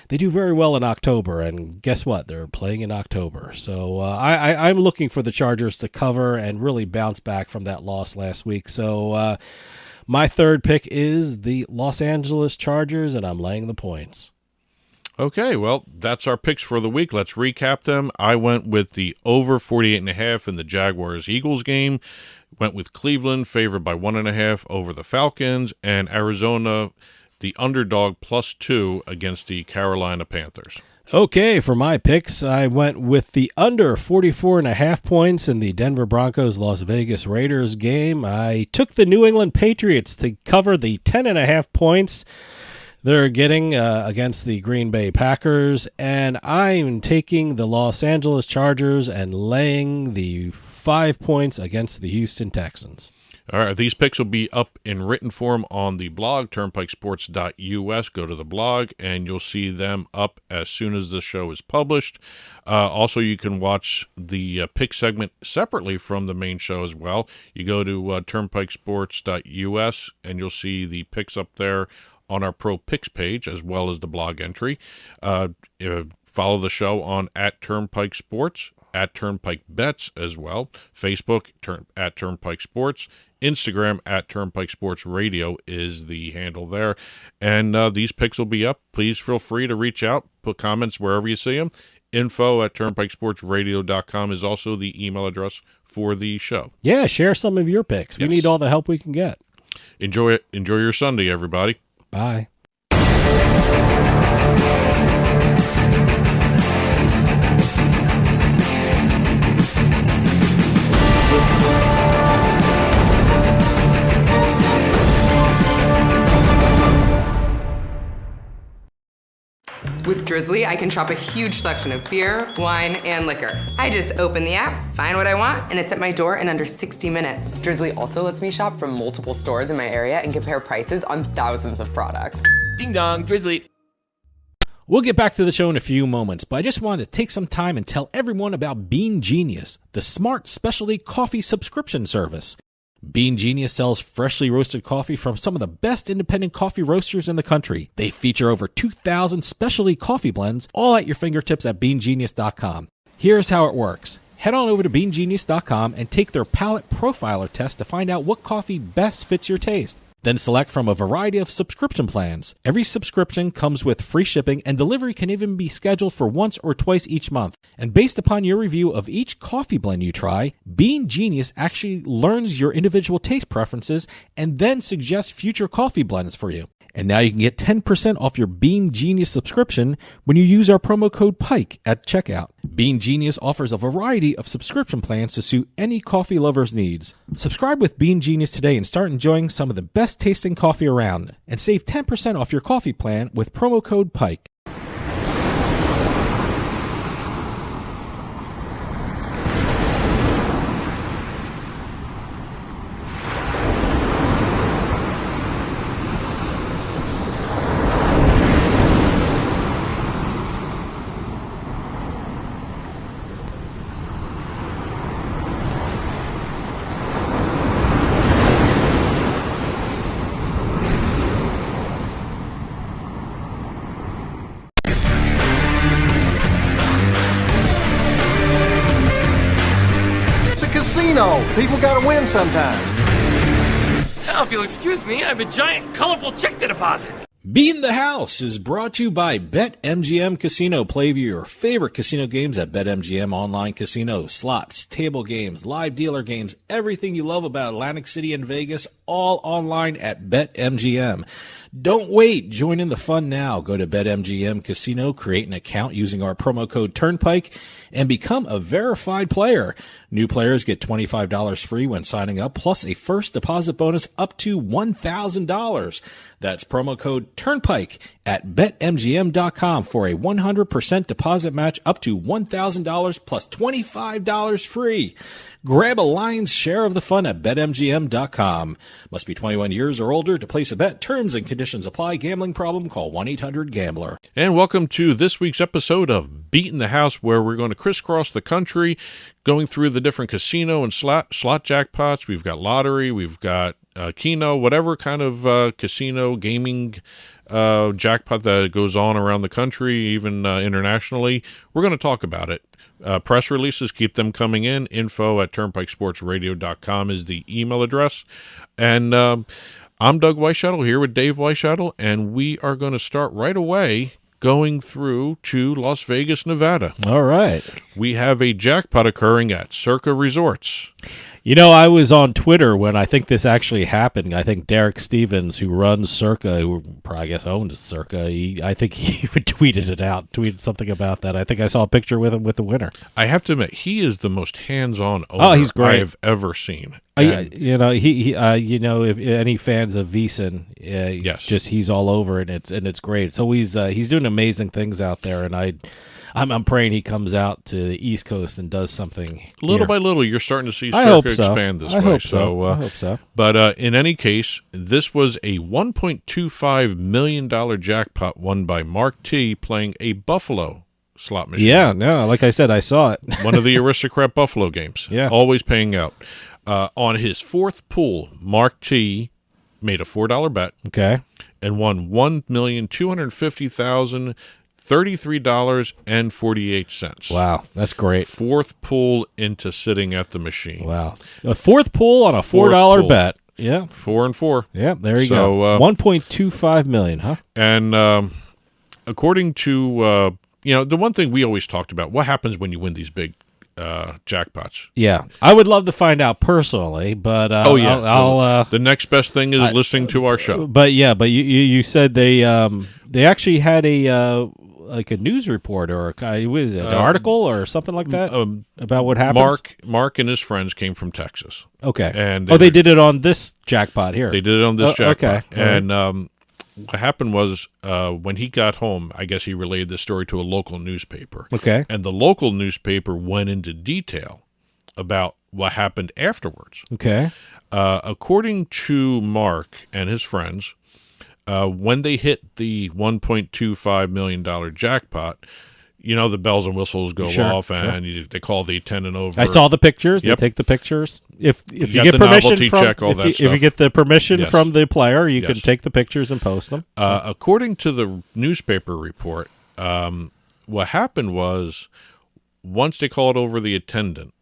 they do very well in October, and guess what? They're playing in October. So I'm looking for the Chargers to cover and really bounce back from that loss last week. So my third pick is the Los Angeles Chargers, and I'm laying the points. Okay, well, that's our picks for the week. Let's recap them. I went with the over 48.5 in the Jaguars-Eagles game. Went with Cleveland, favored by 1.5 over the Falcons, and Arizona, the underdog +2 against the Carolina Panthers. Okay, for my picks, I went with the under 44.5 points in the Denver Broncos-Las Vegas Raiders game. I took the New England Patriots to cover the 10.5 points they're getting against the Green Bay Packers, and I'm taking the Los Angeles Chargers and laying the 5 points against the Houston Texans. All right, these picks will be up in written form on the blog, turnpikesports.us. Go to the blog, and you'll see them up as soon as the show is published. Also, you can watch the pick segment separately from the main show as well. You go to turnpikesports.us, and you'll see the picks up there on our Pro Picks page, as well as the blog entry. Follow the show on @Turnpike Sports, @Turnpike Bets as well. Facebook, @Turnpike Sports. Instagram, @Turnpike Sports Radio is the handle there. And these picks will be up. Please feel free to reach out, put comments wherever you see them. info@turnpikesportsradio.com is also the email address for the show. Yeah, share some of your picks. Yes. We need all the help we can get. Enjoy it. Enjoy your Sunday, everybody. Bye. With Drizzly, I can shop a huge selection of beer, wine, and liquor. I just open the app, find what I want, and it's at my door in under 60 minutes. Drizzly also lets me shop from multiple stores in my area and compare prices on thousands of products. Ding dong, Drizzly. We'll get back to the show in a few moments, but I just wanted to take some time and tell everyone about Bean Genius, the smart specialty coffee subscription service. Bean Genius sells freshly roasted coffee from some of the best independent coffee roasters in the country. They feature over 2,000 specialty coffee blends, all at your fingertips at beangenius.com. Here's how it works. Head on over to beangenius.com and take their palate profiler test to find out what coffee best fits your taste. Then select from a variety of subscription plans. Every subscription comes with free shipping, and delivery can even be scheduled for once or twice each month. And based upon your review of each coffee blend you try, Bean Genius actually learns your individual taste preferences and then suggests future coffee blends for you. And now you can get 10% off your Bean Genius subscription when you use our promo code PIKE at checkout. Bean Genius offers a variety of subscription plans to suit any coffee lover's needs. Subscribe with Bean Genius today and start enjoying some of the best tasting coffee around. And save 10% off your coffee plan with promo code PIKE. People gotta win sometime. Now, if you'll excuse me, I have a giant, colorful check to deposit. Beatin The House is brought to you by BetMGM Casino. Play your favorite casino games at BetMGM Online Casino. Slots, table games, live dealer games, everything you love about Atlantic City and Vegas, all online at BetMGM. Don't wait. Join in the fun now. Go to BetMGM Casino, create an account using our promo code Turnpike, and become a verified player. New players get $25 free when signing up, plus a first deposit bonus up to $1,000. That's promo code Turnpike at BetMGM.com for a 100% deposit match up to $1,000 plus $25 free. Grab a lion's share of the fun at BetMGM.com. Must be 21 years or older to place a bet. Terms and conditions apply. Gambling problem? Call 1-800-GAMBLER. And welcome to this week's episode of Beatin The House, where we're going to crisscross the country, going through the different casino and slot jackpots. We've got lottery, we've got Keno, whatever kind of casino gaming jackpot that goes on around the country, even internationally. We're going to talk about it. Press releases, keep them coming in. info@turnpikesportsradio.com is the email address. And I'm Doug Weischadle here with Dave Weischadle, and we are going to start right away going through to Las Vegas, Nevada. All right. We have a jackpot occurring at Circa Resorts. You know, I was on Twitter when I think this actually happened. I think Derek Stevens, who runs Circa, who probably, I guess, owns Circa, I think he tweeted something about that. I think I saw a picture with him with the winner. I have to admit, he is the most hands-on owner he's great. I've ever seen. If any fans of VEASAN, yes, just he's all over it, and it's great. So he's doing amazing things out there, and I'm praying he comes out to the East Coast and does something. Little by little, you're starting to see Circa expand this way. I hope so. But in any case, this was a $1.25 million jackpot won by Mark T. playing a Buffalo slot machine. Yeah, no, like I said, I saw it. One of the Aristocrat Buffalo games. Yeah. Always paying out. On his fourth pool, Mark T. made a $4 bet. Okay. And won $1,250,033.48. Wow, that's great. Fourth pool into sitting at the machine. Wow. A fourth pool on a $4 bet. Yeah. 4 and 4. Yeah, there you go. $1.25 million, huh? And according to, the one thing we always talked about, what happens when you win these big jackpots? Yeah, I would love to find out personally, but I'll the next best thing is listening to our show. But you said they actually had a news report or an article or something like that about what happens. Mark and his friends came from Texas. Okay, and they did it on this jackpot here. They did it on this jackpot. Okay, and what happened was when he got home, I guess he relayed this story to a local newspaper. Okay. And the local newspaper went into detail about what happened afterwards. Okay. According to Mark and his friends, when they hit the $1.25 million jackpot, the bells and whistles go off, and they call the attendant over. I saw the pictures. Yep. They take the pictures. If you get the permission novelty from, check, all that if you get the permission Yes. from the player, you Yes. can take the pictures and post them. According to the newspaper report, what happened was once they called over the attendant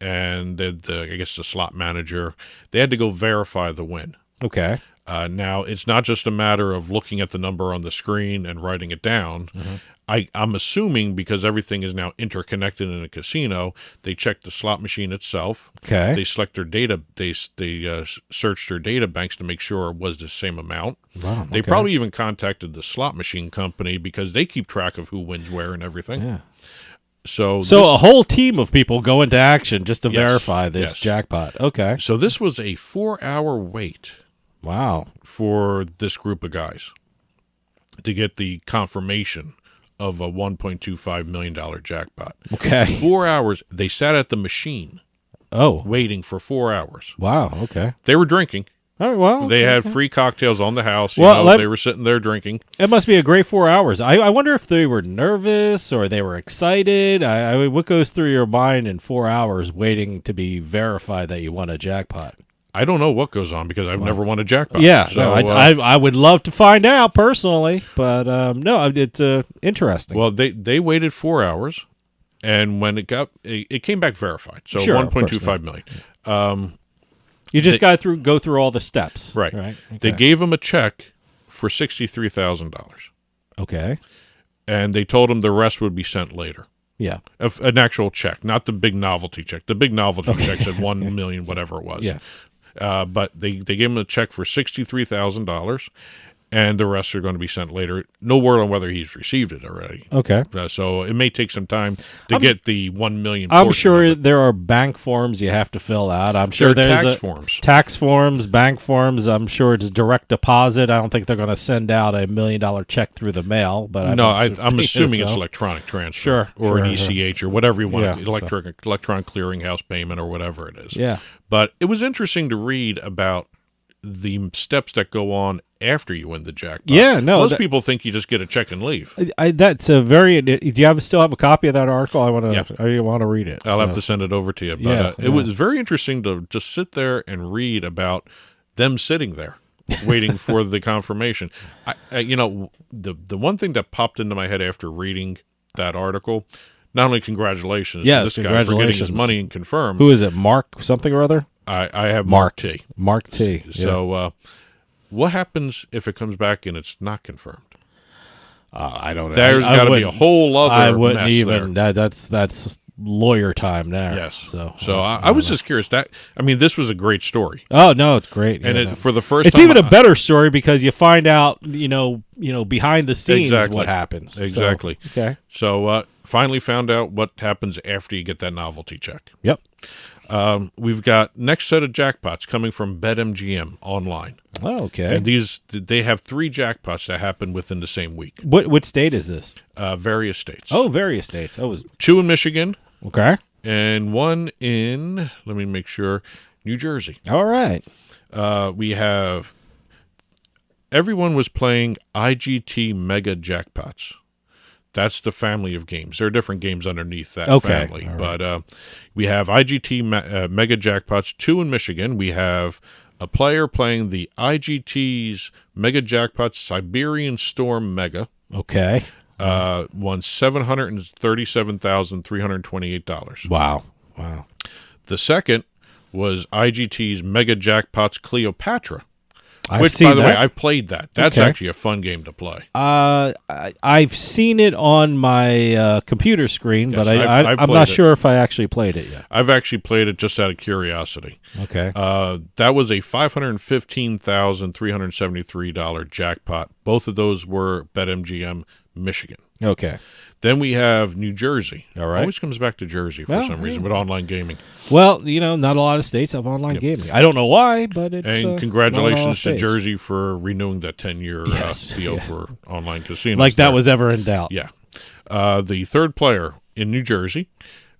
and I guess the slot manager, they had to go verify the win. Okay. Now, it's not just a matter of looking at the number on the screen and writing it down. I'm assuming because everything is now interconnected in a casino, they check the slot machine itself. Okay. They select their data. They search their data banks to make sure it was the same amount. Wow. They probably even contacted the slot machine company because they keep track of who wins where and everything. Yeah. So a whole team of people go into action just to verify this jackpot. Okay. So this was a 4-hour wait. Wow. For this group of guys to get the confirmation of a $1.25 million jackpot. Okay. 4 hours. They sat at the machine. Waiting for 4 hours. Wow. Okay. They were drinking. All right, well, they had free cocktails on the house. They were sitting there drinking. It must be a great 4 hours. I wonder if they were nervous or they were excited. What goes through your mind in 4 hours waiting to be verified that you won a jackpot? I don't know what goes on because I've never won a jackpot. Yeah, so I would love to find out personally, but no, it's interesting. Well, they waited 4 hours, and when it came back verified. So sure, $1.25 million. You just got to go through all the steps, right? Okay. They gave him a check for $63,000. Okay, and they told him the rest would be sent later. Yeah, an actual check, not the big novelty check. The big novelty check said $1 million, whatever it was. Yeah. But they gave him a check for $63,000, and the rest are going to be sent later. No word on whether he's received it already. Okay. So it may take some time to get the $1 million. I'm sure there are bank forms you have to fill out. I'm sure there's tax forms, bank forms. I'm sure it's direct deposit. I don't think they're going to send out $1 million check through the mail. But I'm assuming it's electronic transfer, or an ECH or whatever you want, electronic clearinghouse payment or whatever it is. Yeah. But it was interesting to read about the steps that go on after you win the jackpot. Yeah, no. Most people think you just get a check and leave. That's a very. Do you still have a copy of that article? I want to read it. I'll have to send it over to you. But it was very interesting to just sit there and read about them sitting there waiting for the confirmation. The one thing that popped into my head after reading that article. Not only congratulations to this guy for getting his money and confirmed. Who is it? Mark something or other? I have Mark T. Mark T. So what happens if it comes back and it's not confirmed? I don't know. There's got to be a whole other I wouldn't mess even. there. That's lawyer time there. Yes. So I was just curious. This was a great story. Oh no, it's great. And for the first it's time, even a better story because you find out, behind the scenes what happens. Exactly. So, okay. So finally found out what happens after you get that novelty check. Yep. We've got next set of jackpots coming from BetMGM online. Oh, okay. And they have 3 jackpots that happen within the same week. What state is this? Various states. Oh, various states. 2 in Michigan. Okay. And 1 in, let me make sure, New Jersey. All right. We have, everyone was playing Igt Mega Jackpots. That's the family of games. There are different games underneath that family. Right. But we have Igt Mega Jackpots, 2 in Michigan. We have a player playing the IGT's Mega Jackpots Siberian Storm Mega. Okay. Won $737,328. Wow. The second was IGT's Mega Jackpots Cleopatra. Which, by the way, I've played that. That's actually a fun game to play. I've seen it on my computer screen, but I'm not sure if I actually played it yet. I've actually played it just out of curiosity. Okay. That was a $515,373 jackpot. Both of those were BetMGM Michigan. Okay. Then we have New Jersey. All right. Always comes back to Jersey for some reason with online gaming. Well, not a lot of states have online gaming. I don't know why, but it's and congratulations to Jersey for renewing that 10-year deal for online casinos. Like that was ever in doubt. Yeah. The third player in New Jersey,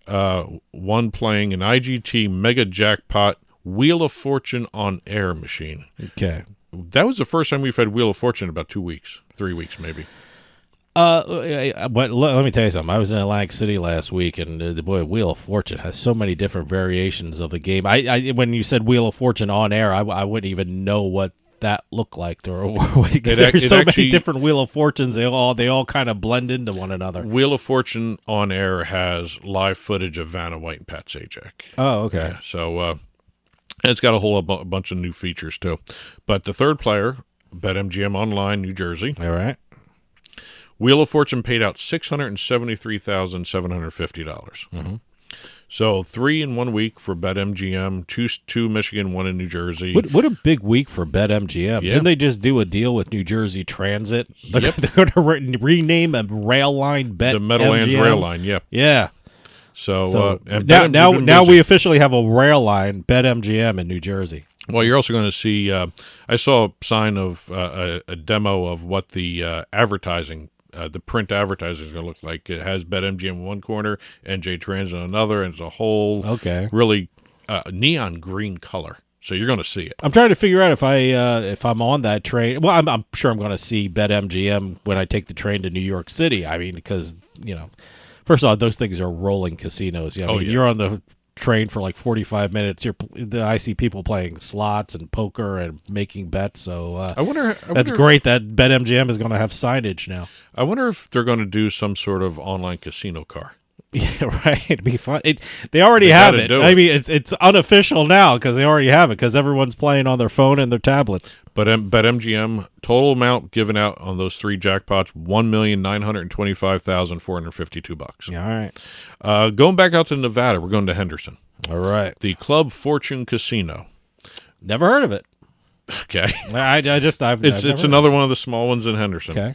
one playing an IGT Mega Jackpot Wheel of Fortune on Air machine. Okay. That was the first time we've had Wheel of Fortune in about 2 weeks, 3 weeks maybe. But let me tell you something. I was in Atlantic City last week, and the Wheel of Fortune has so many different variations of the game. When you said Wheel of Fortune on air, I wouldn't even know what that looked like. There's so many different Wheel of Fortunes. They all kind of blend into one another. Wheel of Fortune on air has live footage of Vanna White and Pat Sajak. Oh, okay. Yeah, so And it's got a whole bunch of new features, too. But the third player, BetMGM Online, New Jersey. All right. Wheel of Fortune paid out $673,750. Mm-hmm. So 3 in 1 week for BetMGM, two Michigan, 1 in New Jersey. What a big week for BetMGM. Yeah. Didn't they just do a deal with New Jersey Transit? Yep. They're going to rename a rail line BetMGM. The Meadowlands Rail Line, yep. Yeah. So now we officially have a rail line, BetMGM in New Jersey. Well, you're also going to see, I saw a sign of a demo of what the advertising, the print advertising is going to look like. It has BetMGM in one corner, NJ Transit in another, and it's a whole really neon green color. So you're going to see it. I'm trying to figure out if I'm on that train. Well, I'm sure I'm going to see BetMGM when I take the train to New York City. I mean, because, first of all, those things are rolling casinos. You're on the train for like 45 minutes. I see people playing slots and poker and making bets. So I wonder that's great that BetMGM is going to have signage now. I wonder if they're going to do some sort of online casino car. Yeah, right. It'd be fun. They already have it. I mean, it's unofficial now because they already have it because everyone's playing on their phone and their tablets. But BetMGM, total amount given out on those 3 jackpots, $1,925,452. Yeah, all right. Going back out to Nevada, we're going to Henderson. All right. The Club Fortune Casino. Never heard of it. Okay. It's another one of the small ones in Henderson. Okay.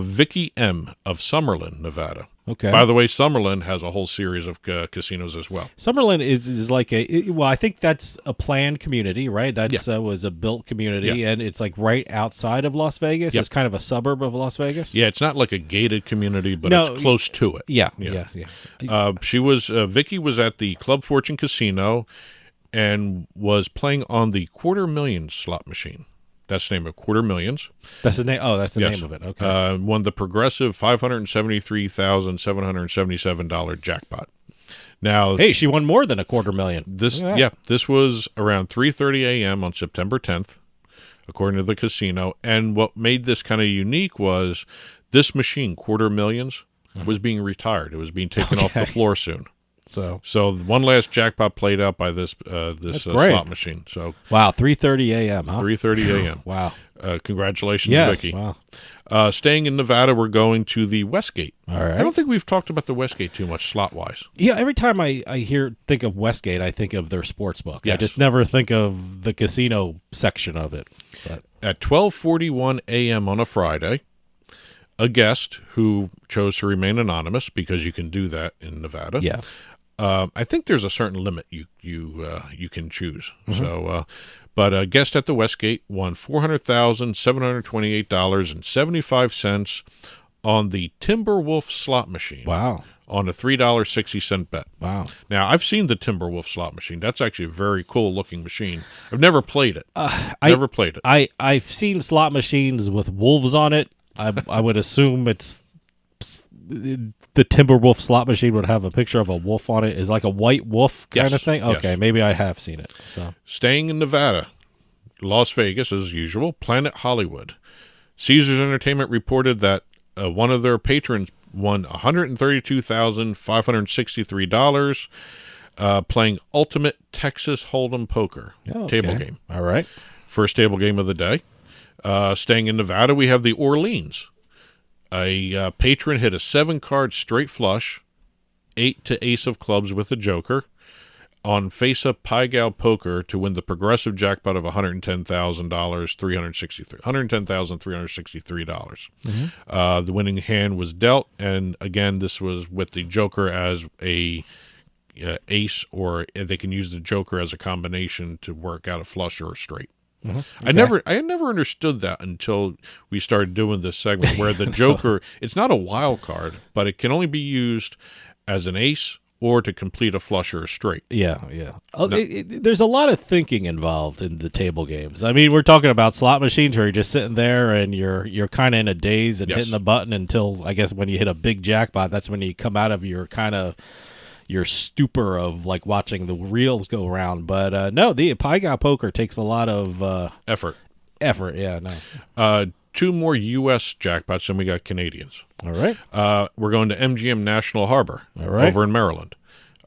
Vicky M. of Summerlin, Nevada. Okay. By the way, Summerlin has a whole series of casinos as well. Summerlin is like I think that's a planned community, right? That's was a built community, and it's like right outside of Las Vegas. It's kind of a suburb of Las Vegas. Yeah, it's not like a gated community, but it's close to it. Yeah. Vicky was at the Club Fortune Casino and was playing on the $250,000 slot machine. That's the name of Quarter Millions. That's the name. Oh, that's the name of it. Okay. Won the progressive $573,777 jackpot. Now, hey, she won more than $250,000. This was around 3:30 a.m. on September 10th, according to the casino. And what made this kind of unique was this machine, Quarter Millions, was being retired. It was being taken off the floor soon. So one last jackpot played out by this slot machine. So wow, 3:30 a.m. Huh? 3:30 a.m. Wow. Congratulations, yes, Vicky. Wow. Staying in Nevada, we're going to the Westgate. All right. I don't think we've talked about the Westgate too much slot wise. Yeah, every time I think of Westgate, I think of their sports book. Yes. I just never think of the casino section of it. But at 12:41 a.m. on a Friday, a guest who chose to remain anonymous because you can do that in Nevada. Yeah. I think there's a certain limit you can choose. So, but a guest at the Westgate won $400,728.75 on the Timberwolf slot machine. Wow. On a $3.60 bet. Wow. Now, I've seen the Timberwolf slot machine. That's actually a very cool looking machine. I've never played it. Never played it. I've seen slot machines with wolves on it. I would assume it's the Timberwolf slot machine would have a picture of a wolf on it. Is like a white wolf kind of thing? Okay, maybe I have seen it. So staying in Nevada, Las Vegas as usual, Planet Hollywood. Caesars Entertainment reported that one of their patrons won $132,563 playing Ultimate Texas Hold'em Poker table game. All right. First table game of the day. Staying in Nevada, we have the Orleans. A patron hit a 7-card straight flush, 8 to ace of clubs with a joker, on face-up Pai-Gow poker to win the progressive jackpot of $110,363. The winning hand was dealt, and again, this was with the joker as a ace, or they can use the joker as a combination to work out a flush or a straight. Okay. I never understood that until we started doing this segment where the joker, it's not a wild card, but it can only be used as an ace or to complete a flush or a straight. Yeah. There's a lot of thinking involved in the table games. I mean, we're talking about slot machines where you're just sitting there and you're kind of in a daze and hitting the button until, I guess, when you hit a big jackpot, that's when you come out of your stupor of like watching the reels go around. But no, the Pai-Gow poker takes a lot of effort. Yeah, no. 2 more U.S. jackpots, and we got Canadians. All right. We're going to MGM National Harbor over in Maryland.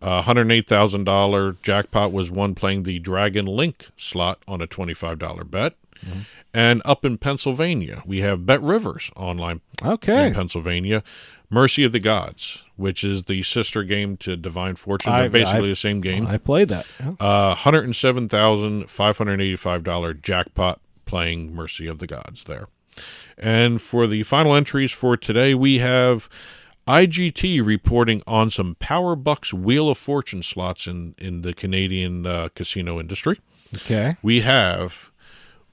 $108,000 jackpot was won playing the Dragon Link slot on a $25 bet. Mm-hmm. And up in Pennsylvania, we have Bet Rivers online in Pennsylvania. Mercy of the Gods, which is the sister game to Divine Fortune. They're basically the same game. I played that. Yeah. $107,585 jackpot playing Mercy of the Gods there. And for the final entries for today, we have IGT reporting on some Power Bucks Wheel of Fortune slots in the Canadian casino industry. Okay. We have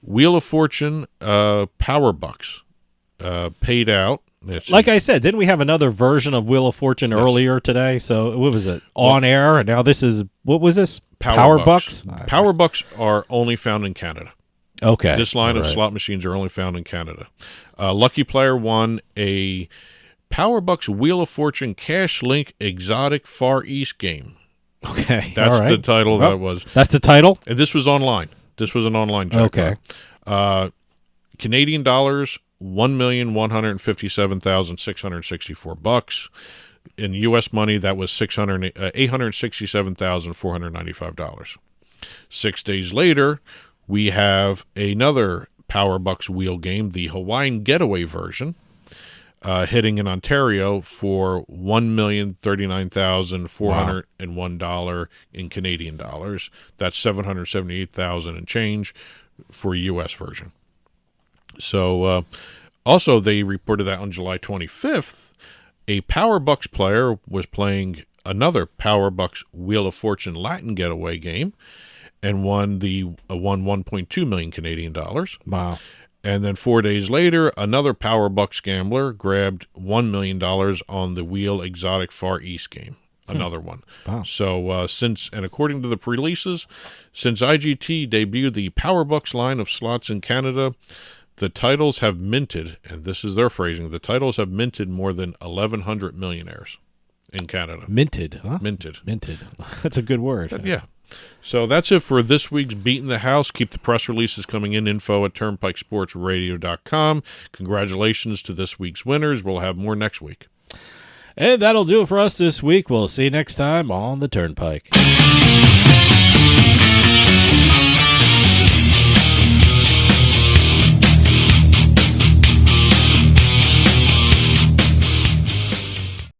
Wheel of Fortune Power Bucks paid out. Like I said, didn't we have another version of Wheel of Fortune earlier today? So what was it? On air, and now this is, what was this? Power Bucks? Power Bucks are only found in Canada. Okay. This line of slot machines are only found in Canada. Lucky Player won a Power Bucks Wheel of Fortune Cash Link Exotic Far East game. Okay. That's the title that was. That's the title? And this was online. This was an online jackpot. Okay. Canadian dollars, $1,157,664. In U.S. money, that was $867,495. 6 days later, we have another Power Bucks wheel game, the Hawaiian Getaway version, hitting in Ontario for $1,039,401 in Canadian dollars. That's $778,000 and change for a U.S. version. So, also, they reported that on July 25th, a Power Bucks player was playing another Power Bucks Wheel of Fortune Latin Getaway game and won 1.2 million Canadian dollars. Wow. And then 4 days later, another Power Bucks gambler grabbed $1 million on the Wheel Exotic Far East game. Another one. Wow. So according to the releases, since IGT debuted the Power Bucks line of slots in Canada, the titles have minted, and this is their phrasing, the titles have minted more than 1,100 millionaires in Canada. Minted, huh? Minted. That's a good word. Yeah. So that's it for this week's Beatin the House. Keep the press releases coming in, info@turnpikesportsradio.com. Congratulations to this week's winners. We'll have more next week. And that'll do it for us this week. We'll see you next time on the Turnpike.